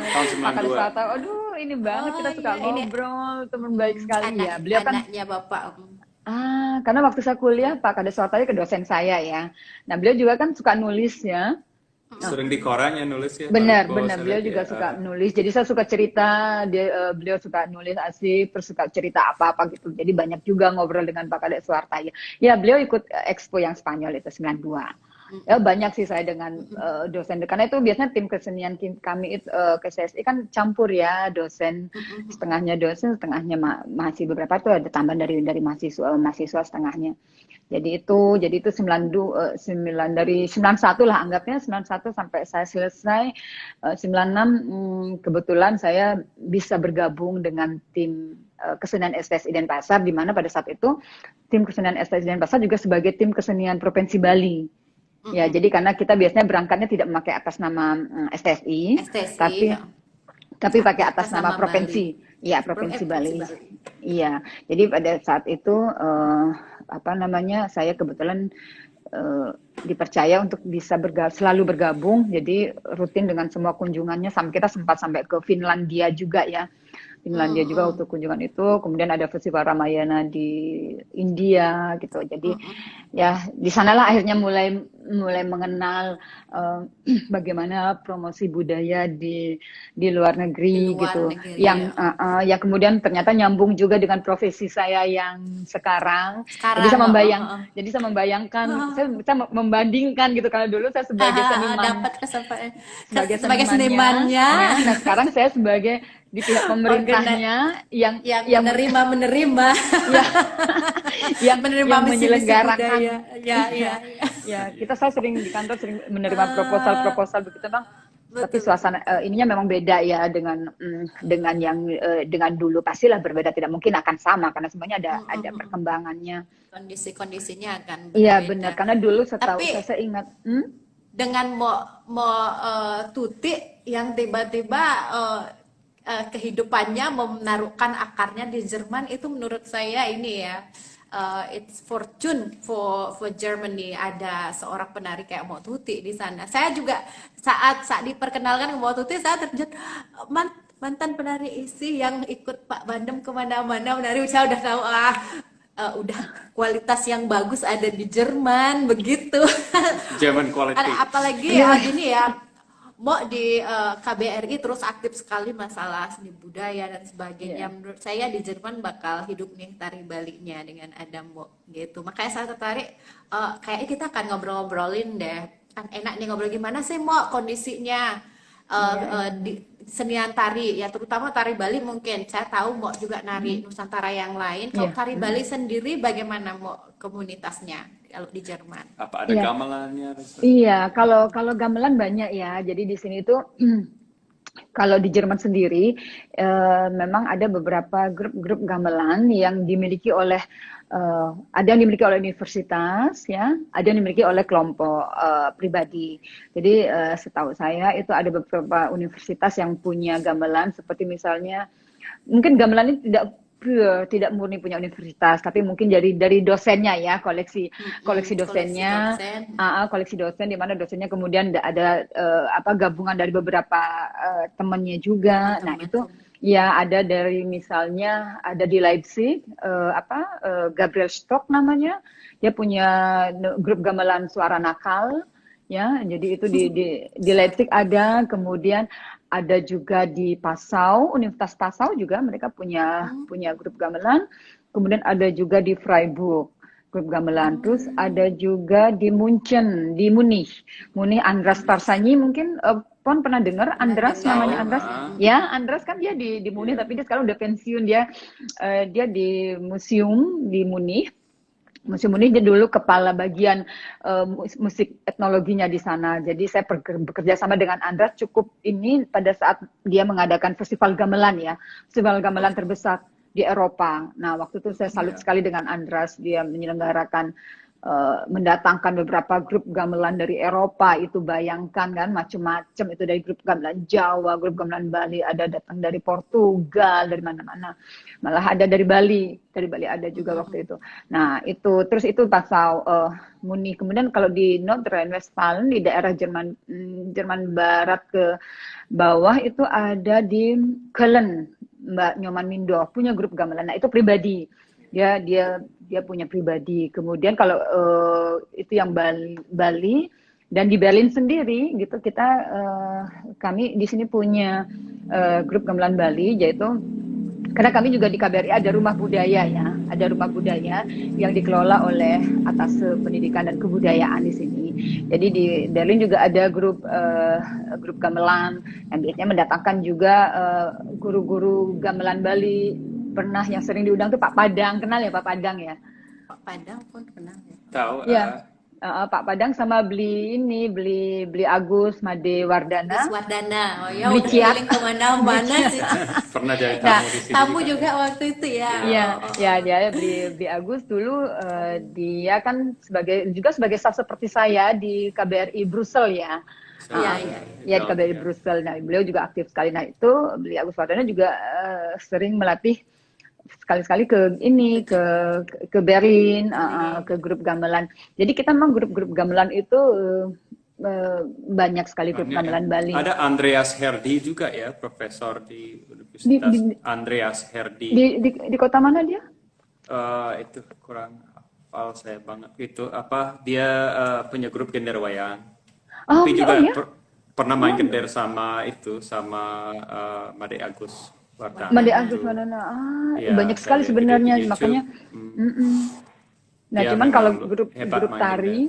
Tahun 92. Pak Kadek Suwartayo, aduh ini banget kita suka ngobrol, teman baik sekali ya. Beliau kan anaknya Bapak. Karena waktu saya kuliah Pak Kadek Suwartayo ke dosen saya ya. Nah, beliau juga kan suka nulis ya. Sering di korannya nulis ya. Benar. Beliau juga suka nulis. Jadi saya suka cerita, beliau suka nulis asik, terus suka cerita apa-apa gitu. Jadi banyak juga ngobrol dengan Pak Kadek Suwartayo. Ya, beliau ikut Expo yang Spanyol itu 92. Ya, banyak sih saya dengan dosen. Karena itu biasanya tim kesenian kami ke STSI kan campur ya, dosen setengahnya dosen, setengahnya masih beberapa itu ada tambahan dari mahasiswa setengahnya. Jadi itu 92 dari 91 lah anggapnya 91 sampai saya selesai 96 kebetulan saya bisa bergabung dengan tim kesenian STSI Denpasar, di mana pada saat itu tim kesenian STSI Denpasar juga sebagai tim kesenian Provinsi Bali. Ya, jadi karena kita biasanya berangkatnya tidak memakai atas nama STSI, STSI, tapi pakai atas atas nama nama Bali. provinsi. Iya, Provinsi Provinsi Bali. Bali. Iya. Jadi pada saat itu apa namanya? Saya kebetulan eh, dipercaya untuk bisa selalu bergabung. Jadi rutin dengan semua kunjungannya. Kita sempat sampai ke Finlandia juga ya. Finlandia juga Mm-mm. untuk kunjungan itu. Kemudian ada Festival Ramayana di India gitu. Jadi Mm-mm. ya di sanalah akhirnya mulai mulai mengenal eh, bagaimana promosi budaya di luar Di negeri luar gitu. negeri ya. Yang ya kemudian ternyata nyambung juga dengan profesi saya yang sekarang. Jadi Sekarang saya membayangkan, saya membandingkan gitu, karena dulu saya sebagai seniman, dapat kesempatan sebagai sebagai senimannya, senimannya, ya. Nah sekarang saya sebagai di pihak organ pemerintahnya yang yang yang menerima ya menerima yang misi-misi budaya. menyelenggarakan. Ya, Iya, ya, ya. ya kita saya sering di kantor sering menerima Ah, proposal begitu bang. Tapi betul, betul. suasana ininya memang beda ya dengan yang dengan dulu, pastilah berbeda, tidak mungkin akan sama karena semuanya ada perkembangannya. Kondisi-kondisinya akan Iya benar, berbeda. karena dulu setahu Tapi saya ingat dengan mau Tuti yang tiba-tiba kehidupannya menaruhkan akarnya di Jerman, itu menurut saya ini ya, it's fortune for Germany, ada seorang penari kayak Mo Tuti di sana. Saya juga saat diperkenalkan ke Mo Tuti, saya terkejut, mantan penari ISI yang ikut Pak Bandem kemana-mana menari. Saya udah tahu udah kualitas yang bagus ada di Jerman begitu. German quality. Apalagi gini ya, Mbok di KBRI terus aktif sekali masalah seni budaya dan sebagainya. Iya. Menurut saya di Jerman bakal hidup nih tari Balinya dengan ada Mbok gitu. Makanya saya tertarik, kayaknya kita akan ngobrol-ngobrolin deh. Kan enak nih ngobrol gimana sih Mbok kondisinya di senian tari ya, terutama tari Bali. Mungkin saya tahu Mbok juga nari Nusantara yang lain. Kalau Iya. tari Bali sendiri bagaimana Mbok komunitasnya kalau di Jerman? Apa ada Iya. gamelannya? Iya, kalau gamelan banyak ya. Jadi di sini tuh kalau di Jerman sendiri memang ada beberapa grup-grup gamelan yang dimiliki oleh ada yang dimiliki oleh universitas ya, ada yang dimiliki oleh kelompok pribadi. Jadi setahu saya itu ada beberapa universitas yang punya gamelan, seperti misalnya mungkin gamelan ini tidak murni punya universitas, tapi mungkin dari dosennya ya, koleksi Koleksi dosennya, dosen. koleksi dosen, di mana dosennya kemudian ada gabungan dari beberapa temannya juga. Nah itu Teman-teman. ya ada dari misalnya ada di Leipzig Gabriel Stock namanya, dia punya grup gamelan suara nakal ya, jadi itu di Leipzig ada, kemudian ada juga di Passau, Universitas Passau juga mereka punya grup gamelan. Kemudian ada juga di Freiburg grup gamelan. Terus ada juga di Munchen, di Munich. Munich Andras Parsanyi mungkin Pon pernah dengar Andras, dengar, namanya ya. Andras. Ya, Andras kan dia di Munich, tapi dia sekarang udah pensiun, dia di museum di Munich. Museum ini dia dulu kepala bagian musik etnologinya di sana. Jadi saya bekerja sama dengan Andras cukup ini pada saat dia mengadakan festival gamelan ya. Festival gamelan terbesar di Eropa. Nah, waktu itu saya salut sekali dengan Andras, dia menyelenggarakan mendatangkan beberapa grup gamelan dari Eropa. Itu bayangkan kan macam-macam, itu dari grup gamelan Jawa, grup gamelan Bali, ada datang dari Portugal, dari mana-mana. Malah ada dari Bali ada juga waktu itu. Nah, itu terus itu Passau, Munich. Kemudian kalau di Nordrhein-Westfalen di daerah Jerman Barat ke bawah itu ada di Köln, Mbak Nyoman Mindorf punya grup gamelan. Nah, itu pribadi. Dia punya pribadi. Kemudian kalau itu yang Bali dan di Berlin sendiri gitu kami di sini punya grup gamelan Bali, yaitu karena kami juga di KBRI ada rumah budaya ya, ada rumah budaya yang dikelola oleh atas pendidikan dan kebudayaan di sini. Jadi di Berlin juga ada grup gamelan yang biasanya mendatangkan juga guru-guru gamelan Bali. Pernah yang sering diundang tuh Pak Padang, kenal ya Pak Padang ya? Pak Padang pun kenal ya. Tahu? Ya, Pak Padang sama beli Agus Made Wardana, Wardana. Oh ya, beli udah Ciat. keliling kemana-mana sih. Pernah jadi Nah, tamu di sini Tamu juga. juga waktu itu ya. iya, Oh, oh, ya oh. dia beli Agus dulu, dia kan sebagai staff seperti saya di KBRI Brussel ya. Iya, Uh, iya. ya di KBRI Brussel. Nah, beliau juga aktif sekali. Nah, itu beli Agus Wardana juga sering melatih sekali-sekali ke Berlin, ke grup gamelan. Jadi kita memang grup-grup gamelan itu banyak sekali grup Banyak ya. gamelan Bali. Ada Andreas Herdi juga ya, profesor di Di, Universitas di, Andreas Herdi. di kota mana dia? Itu kurang hafal saya banget. Itu apa? Dia punya grup genderwayang. Oh, Tapi ya, juga oh ya. pernah main gender sama Made Agus Wardana Made itu. Agus Wardana. Iya, Banyak saya sekali lihat sebenarnya, video di YouTube. makanya. Nah, Dia cuman memang kalau hebat grup main tari,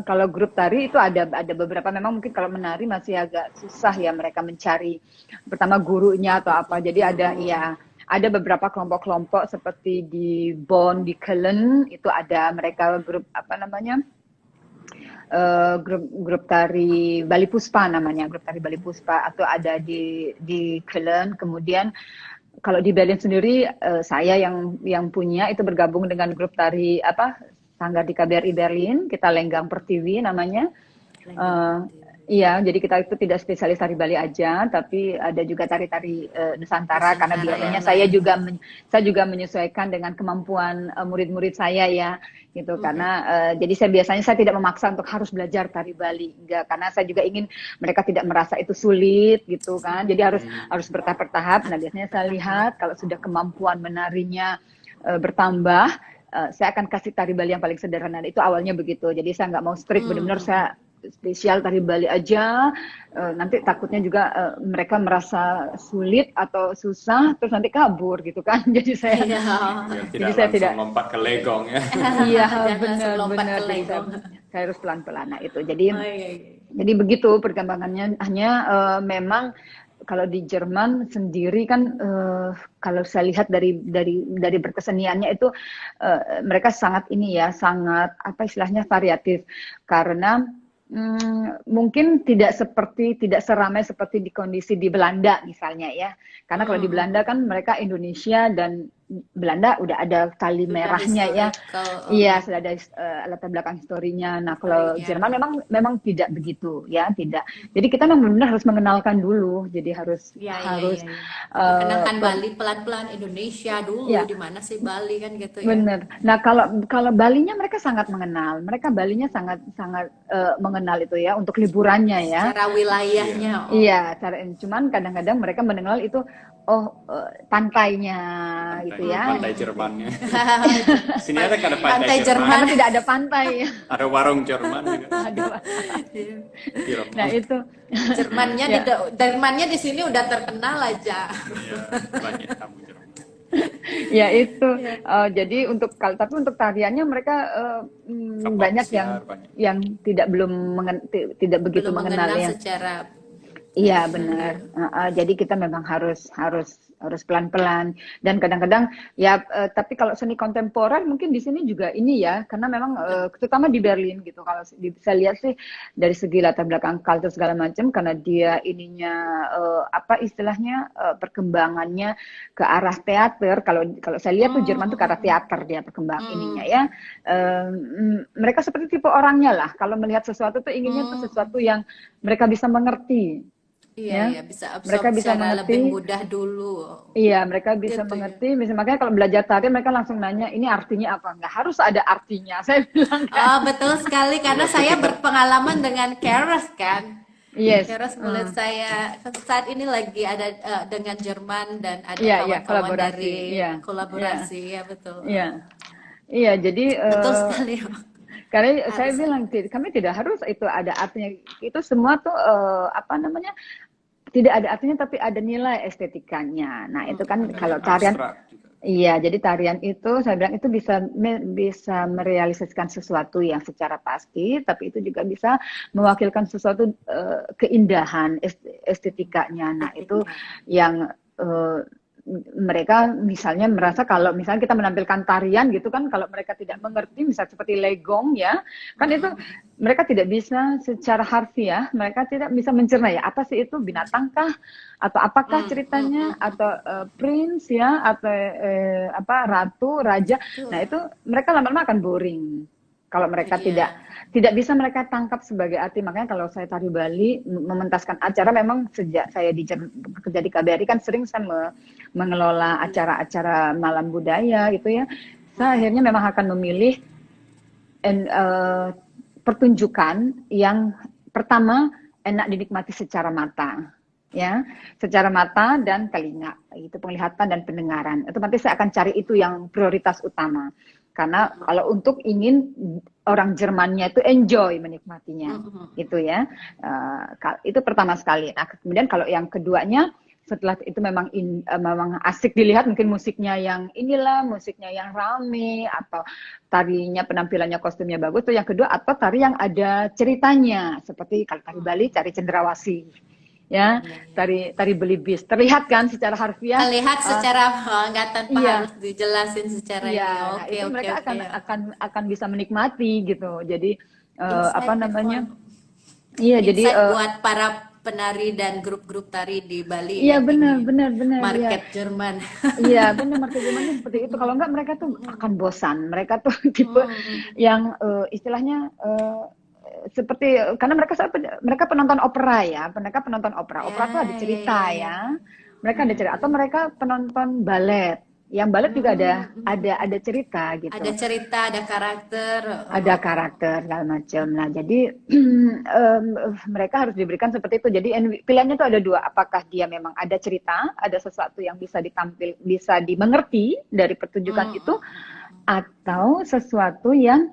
kalau grup tari itu ada beberapa, memang mungkin kalau menari masih agak susah ya mereka mencari pertama gurunya atau apa. Jadi ada beberapa kelompok-kelompok seperti di Bonn, di Köln itu ada mereka grup apa namanya? Grup tari Bali Puspa namanya, grup tari Bali Puspa, atau ada di Köln. Kemudian kalau di Berlin sendiri, saya yang punya itu bergabung dengan grup tari sanggar di KBRI Berlin, kita Lenggang Pertiwi namanya. Iya, jadi kita itu tidak spesialis tari Bali aja, tapi ada juga tari-tari Nusantara, karena biasanya saya juga menyesuaikan dengan kemampuan murid-murid saya ya, gitu. Karena jadi saya tidak memaksa untuk harus belajar tari Bali, enggak, karena saya juga ingin mereka tidak merasa itu sulit gitu kan. Jadi harus bertahap-tahap. Nah, biasanya saya lihat kalau sudah kemampuan menarinya bertambah, saya akan kasih tari Bali yang paling sederhana. Itu awalnya begitu. Jadi saya nggak mau strict, benar-benar saya spesial tari Bali aja, nanti takutnya juga mereka merasa sulit atau susah terus nanti kabur gitu kan. Jadi saya Biar saya tidak lompat ke legong ya. Iya, lompat benar. ke legong. Saya harus pelan-pelan. Nah, itu jadi begitu perkembangannya. Hanya memang kalau di Jerman sendiri kan, kalau saya lihat dari berkeseniannya itu, mereka sangat sangat apa istilahnya variatif, karena mungkin tidak seramai seperti di kondisi di Belanda misalnya ya, karena kalau di Belanda kan mereka Indonesia dan Belanda udah ada tali merahnya ya, iya sudah ada latar belakang historinya. Nah kalau Jerman memang tidak begitu ya, tidak. Jadi kita memang benar harus mengenalkan dulu, jadi harus mengenalkan Bali pelan-pelan, Indonesia dulu, di mana sih Bali kan gitu ya. Bener. Nah kalau Balinya mereka sangat mengenal, Balinya sangat mengenal itu ya untuk liburannya ya. Secara wilayahnya. Iya, cuman kadang-kadang mereka mengenal itu pantainya gitu ya. Pantai Jermannya. Sini ada kan pantai Jerman. Karena tidak ada pantai. Ada warung Jerman juga. Nah itu. Jermannya di sini udah terkenal aja. Iya, banyak tamu Jerman. Ya itu. Jadi tapi untuk tariannya mereka banyak yang tidak begitu mengenal ya. Secara. Iya benar. Jadi kita memang harus pelan-pelan, dan kadang-kadang ya. Tapi kalau seni kontemporer mungkin di sini juga ini ya, karena memang terutama di Berlin gitu. Kalau saya lihat sih dari segi latar belakang culture segala macam, karena dia apa istilahnya perkembangannya ke arah teater. Kalau saya lihat tuh Jerman tuh ke arah teater dia ininya ya. Mereka seperti tipe orangnya lah. Kalau melihat sesuatu tuh inginnya tuh sesuatu yang mereka bisa mengerti. Iya, bisa absorb mereka bisa mengerti lebih mudah dulu. Iya, mereka bisa mengerti. Makanya kalau belajar tari mereka langsung nanya, ini artinya apa? Nggak harus ada artinya, saya bilang kan. Betul sekali, karena saya berpengalaman dengan Keras kan. Yes. Keras mulut saya saat ini lagi ada dengan Jerman, dan ada kawan-kawan dari kolaborasi. Ya betul. Iya, jadi betul sekali. Karena saya bilang kami tidak harus itu ada artinya. Itu semua tuh apa namanya, tidak ada artinya, tapi ada nilai estetikanya. Nah itu kan kalau tarian, iya, jadi tarian itu saya bilang itu bisa merealisasikan sesuatu yang secara pasti, tapi itu juga bisa mewakilkan sesuatu keindahan estetikanya. Nah itu yang mereka misalnya merasa kalau misalnya kita menampilkan tarian gitu kan, kalau mereka tidak mengerti misalnya seperti legong ya, kan itu mereka tidak bisa secara harfiah, mereka tidak bisa mencerna ya apa sih itu, binatangkah atau apakah ceritanya, atau prince ya, atau apa ratu, raja. Nah itu mereka lama-lama akan boring kalau mereka tidak bisa mereka tangkap sebagai arti. Makanya kalau saya tari Bali mementaskan acara, memang sejak saya kerja di KBRI kan sering saya mengelola acara-acara malam budaya gitu ya. Saya akhirnya memang akan memilih pertunjukan yang pertama enak dinikmati secara mata. Ya, secara mata dan telinga, itu penglihatan dan pendengaran. Otomatis saya akan cari itu yang prioritas utama. Karena kalau untuk ingin orang Jermannya itu enjoy menikmatinya, itu ya, itu pertama sekali. Nah, kemudian kalau yang keduanya, setelah itu memang memang asik dilihat, mungkin musiknya yang inilah, musiknya yang rame, atau tarinya penampilannya kostumnya bagus, itu yang kedua, atau tari yang ada ceritanya, seperti kalau tari Bali, tari cendrawasih. Ya, tari belibis terlihat kan secara harfiah, terlihat secara nggak tanpa harus dijelasin secara nah, itu mereka akan bisa menikmati gitu. Jadi apa namanya, jadi buat para penari dan grup-grup tari di Bali. Iya benar market Jerman. Iya benar, market Jermannya seperti itu. Kalau enggak mereka tuh akan bosan. Mereka tuh tipe yang istilahnya seperti, karena mereka penonton opera ya, mereka penonton opera tuh ada cerita ya, mereka ada cerita, atau mereka penonton balet, yang balet juga ada cerita gitu, ada cerita, ada karakter segala macam. Nah jadi mereka harus diberikan seperti itu. Jadi pilihannya tuh ada dua, apakah dia memang ada cerita, ada sesuatu yang bisa bisa dimengerti dari pertunjukan itu, atau sesuatu yang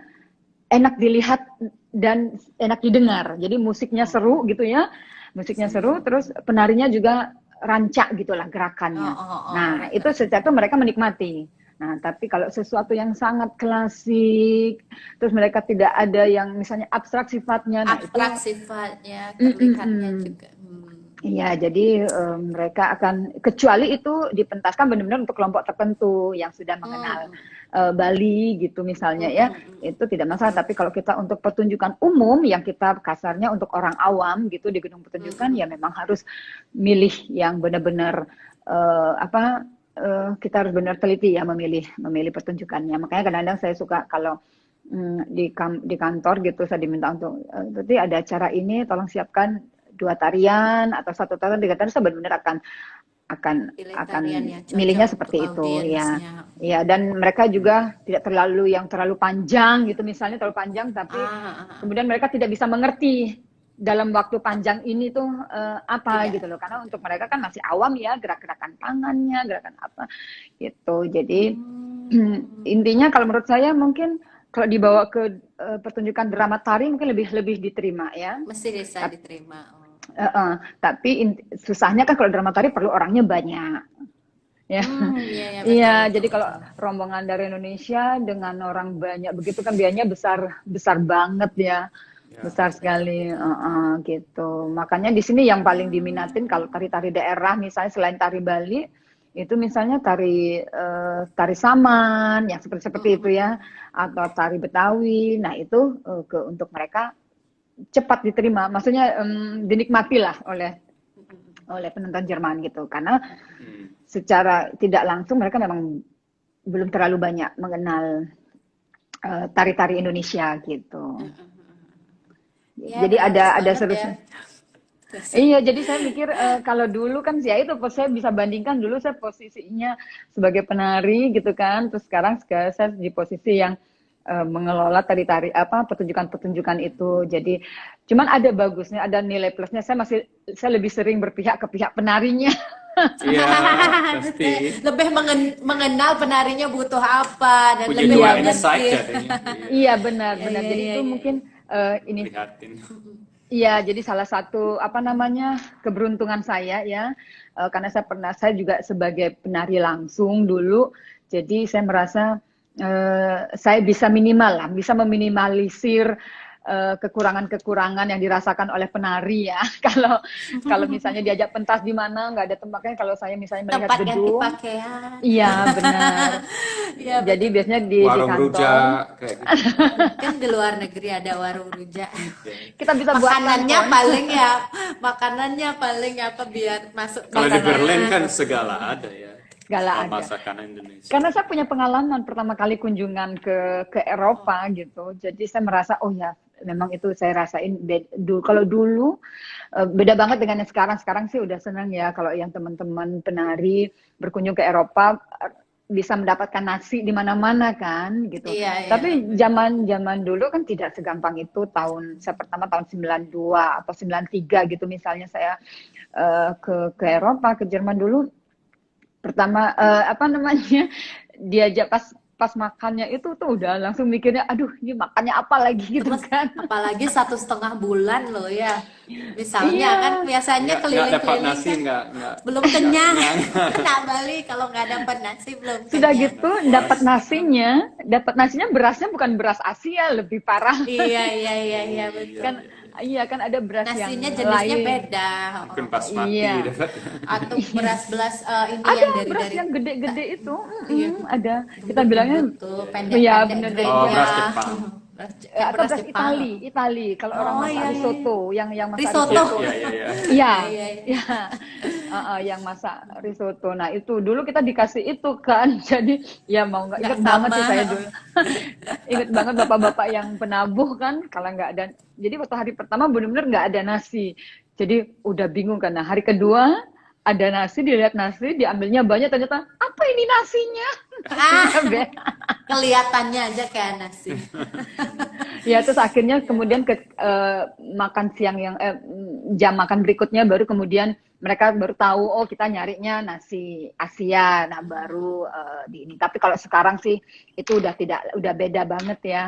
enak dilihat dan enak didengar. Jadi musiknya seru gitu ya. Musiknya seru, terus penarinya juga rancak gitulah gerakannya. Nah, itu secara itu mereka menikmati. Nah, tapi kalau sesuatu yang sangat klasik, terus mereka tidak ada yang misalnya abstrak sifatnya, sifatnya, terlihatnya juga. Iya, jadi mereka akan, kecuali itu dipentaskan benar-benar untuk kelompok tertentu yang sudah mengenal Bali gitu misalnya ya, itu tidak masalah. Tapi kalau kita untuk pertunjukan umum yang kita kasarnya untuk orang awam gitu di gedung pertunjukan, ya memang harus milih yang benar-benar kita harus benar teliti ya memilih pertunjukannya. Makanya kadang-kadang saya suka kalau di kantor gitu, saya diminta untuk berarti ada acara ini, tolong siapkan 2 tarian atau 1 tarian, 3 tarian, saya benar-benar akan milihnya seperti itu ya. Ya, dan mereka juga tidak terlalu panjang gitu, misalnya terlalu panjang tapi kemudian mereka tidak bisa mengerti dalam waktu panjang ini tuh apa gitu loh, karena untuk mereka kan masih awam ya, gerak-gerakan tangannya, gerakan apa gitu. Jadi intinya kalau menurut saya mungkin kalau dibawa ke pertunjukan drama tari mungkin lebih diterima ya. Mesti bisa diterima. Tapi susahnya kan kalau drama tari perlu orangnya banyak. Ya, iya. Jadi kalau rombongan dari Indonesia dengan orang banyak begitu kan biayanya besar banget ya, besar sekali, gitu. Makanya di sini yang paling diminatin kalau tari-tari daerah, misalnya selain tari Bali, itu misalnya tari Saman yang seperti itu ya, atau tari Betawi. Nah itu untuk mereka cepat diterima, maksudnya dinikmati lah oleh penonton Jerman gitu, karena secara tidak langsung mereka memang belum terlalu banyak mengenal tari-tari Indonesia gitu. Jadi ada seru. Iya, jadi saya mikir kalau dulu kan ya itu, saya bisa bandingkan dulu saya posisinya sebagai penari gitu kan, terus sekarang saya di posisi yang mengelola tari-tari pertunjukan itu. Jadi cuman ada bagusnya, ada nilai plusnya. Saya lebih sering berpihak ke pihak penarinya. Iya, pasti. Lebih mengenal penarinya butuh apa dan punya lebih dua insight jadinya. Iya benar. Jadi itu mungkin ini. Iya, jadi salah satu keberuntungan saya ya, karena saya juga sebagai penari langsung dulu. Jadi saya merasa saya bisa meminimalisir kekurangan-kekurangan yang dirasakan oleh penari ya. Kalau kalau misalnya diajak pentas di mana nggak ada tempatnya. Kalau saya misalnya melihat Tempat ganti gedung, pakaian. iya benar. Iya Jadi betul. biasanya di Warung kantor rujak kayak gitu. Kan di luar negeri ada warung rujak. kita bisa buatkan Makanannya kon. paling ya, makanannya paling apa biar masuk Kalau di Berlin makanan. kan segala ada ya. Segala ada. Masakan Indonesia. Karena saya punya pengalaman pertama kali kunjungan ke Eropa gitu. Jadi saya merasa oh ya memang itu saya rasain kalau dulu beda banget dengan yang sekarang. Sekarang sih udah senang ya kalau yang teman-teman penari berkunjung ke Eropa bisa mendapatkan nasi di mana-mana kan gitu. Iya, iya. Tapi zaman dulu kan tidak segampang itu. Saya pertama tahun 92 atau 93 gitu misalnya saya ke Eropa, ke Jerman dulu. Pertama apa namanya diajak pas makannya itu tuh udah langsung mikirnya aduh ini makannya apa lagi gitu Terus kan. apalagi 1,5 bulan loh ya. Misalnya Iya. kan biasanya Nggak dapat keliling-keliling nasi kan nggak belum kenyang. Nah balik kalau nggak dapat nasi belum Sudah kenyang. gitu dapat nasinya berasnya bukan beras Asia, lebih parah. Iya betul. Kan iya kan ada beras Nasinya yang jenisnya lain. beda. mungkin basmati Iya. dapat. Atau beras-beras ini Ada yang beras dari yang gede-gede itu. Iya. Ada. Kita bilangnya tuh iya, pendek-pendek bener deh. grainnya. Oh, beras Jepang. atau Beras beras Jepang. Itali. Kalau orang Oh, masak iya, iya. risotto, yang masak Risotto. risotto. Iya. Iya, Iya, iya. iya. Yang masak risotto. Nah itu dulu kita dikasih itu kan, jadi ya mau nggak Nggak inget banget sih sama. saya dulu. Ingat banget bapak-bapak yang penabuh kan, kalau nggak ada. Jadi waktu hari pertama benar-benar nggak ada nasi. Jadi udah bingung kan. Nah hari kedua ada nasi, dilihat nasi, diambilnya banyak, ternyata apa ini nasinya? Ah, kelihatannya aja kayak nasi. Ya terus akhirnya kemudian makan siang yang jam makan berikutnya baru kemudian mereka baru tahu oh kita nyarinya nasi Asia. Nah baru di ini. Tapi kalau sekarang sih itu udah beda banget ya.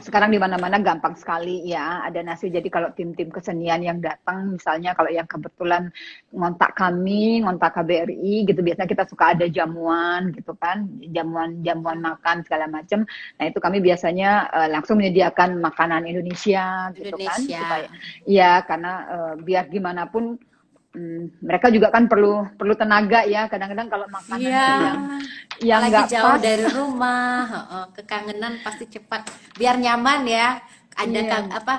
Sekarang di mana-mana gampang sekali ya ada nasi. Jadi kalau tim-tim kesenian yang datang misalnya kalau yang kebetulan ngontak KBRI gitu biasanya kita suka ada jamuan gitu kan, jamuan makan segala macam. Nah itu kami biasanya langsung menyediakan makanan Indonesia gitu kan Indonesia. supaya ya karena biar gimana pun mereka juga kan perlu tenaga ya kadang-kadang kalau makanan Iya. yang Apalagi nggak jauh pas. dari rumah, kekangenan pasti cepat. Biar nyaman ya. Ada Iya.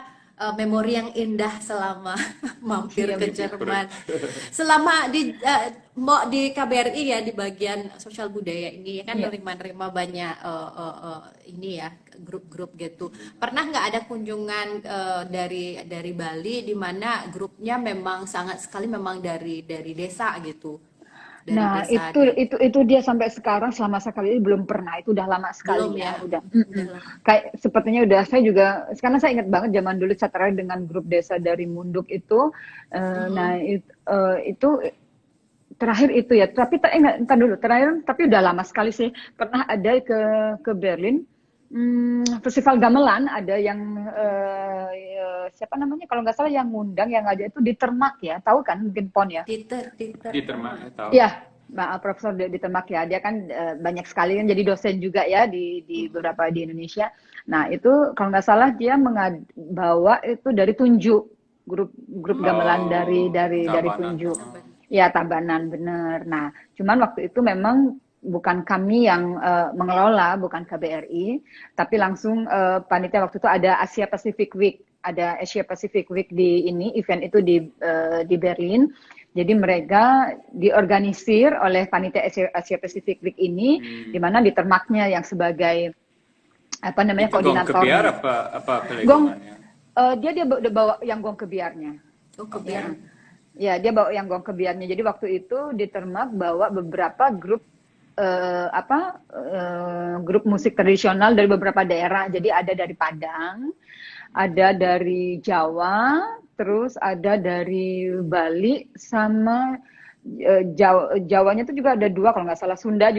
memori yang indah selama mampir Iya, ke betul. Jerman. Selama di KBRI ya di bagian sosial budaya ini ya kan Iya. nerima banyak ini ya grup-grup gitu. Pernah nggak ada kunjungan dari Bali di mana grupnya memang sangat sekali memang dari desa gitu. Dari Nah, desa itu dia sampai sekarang selama sekali ini belum pernah. Itu udah lama sekali belum ya. udah. Udah lah. Kayak sepertinya udah saya juga karena saya ingat banget zaman dulu saya terakhir dengan grup desa dari Munduk itu nah itu terakhir itu ya. Tapi entar dulu terakhir tapi udah lama sekali sih. Pernah ada ke Berlin. Festival gamelan ada yang siapa namanya kalau nggak salah yang ngundang yang ngajak itu Ditermak ya, tahu kan mungkin PON ya. Diter. Ditermak tahu. Ya, Profesor Ditermak ya, dia kan banyak sekali kan jadi dosen juga ya di beberapa di Indonesia. Nah itu kalau nggak salah dia bawa itu dari Tunju, grup gamelan dari Tabanan. Tunju. Ya Tabanan bener. Nah cuman waktu itu memang bukan kami yang mengelola, bukan KBRI, tapi langsung panitia waktu itu ada Asia Pacific Week, ada Asia Pacific Week di event itu di Berlin. Jadi mereka diorganisir oleh panitia Asia Pacific Week ini, di mana Ditermaknya yang sebagai apa namanya Itu gong koordinator. kebiar apa pelegongannya? Dia bawa yang gong kebiarnya. Oh, kebiar. Ya, dia bawa yang gong kebiarnya. Jadi waktu itu Ditermak bawa beberapa grup grup musik tradisional dari beberapa daerah. Jadi ada dari Padang, ada dari Jawa, terus ada dari Bali sama Jawanya itu juga ada 2 kalau nggak salah, Sunda juga.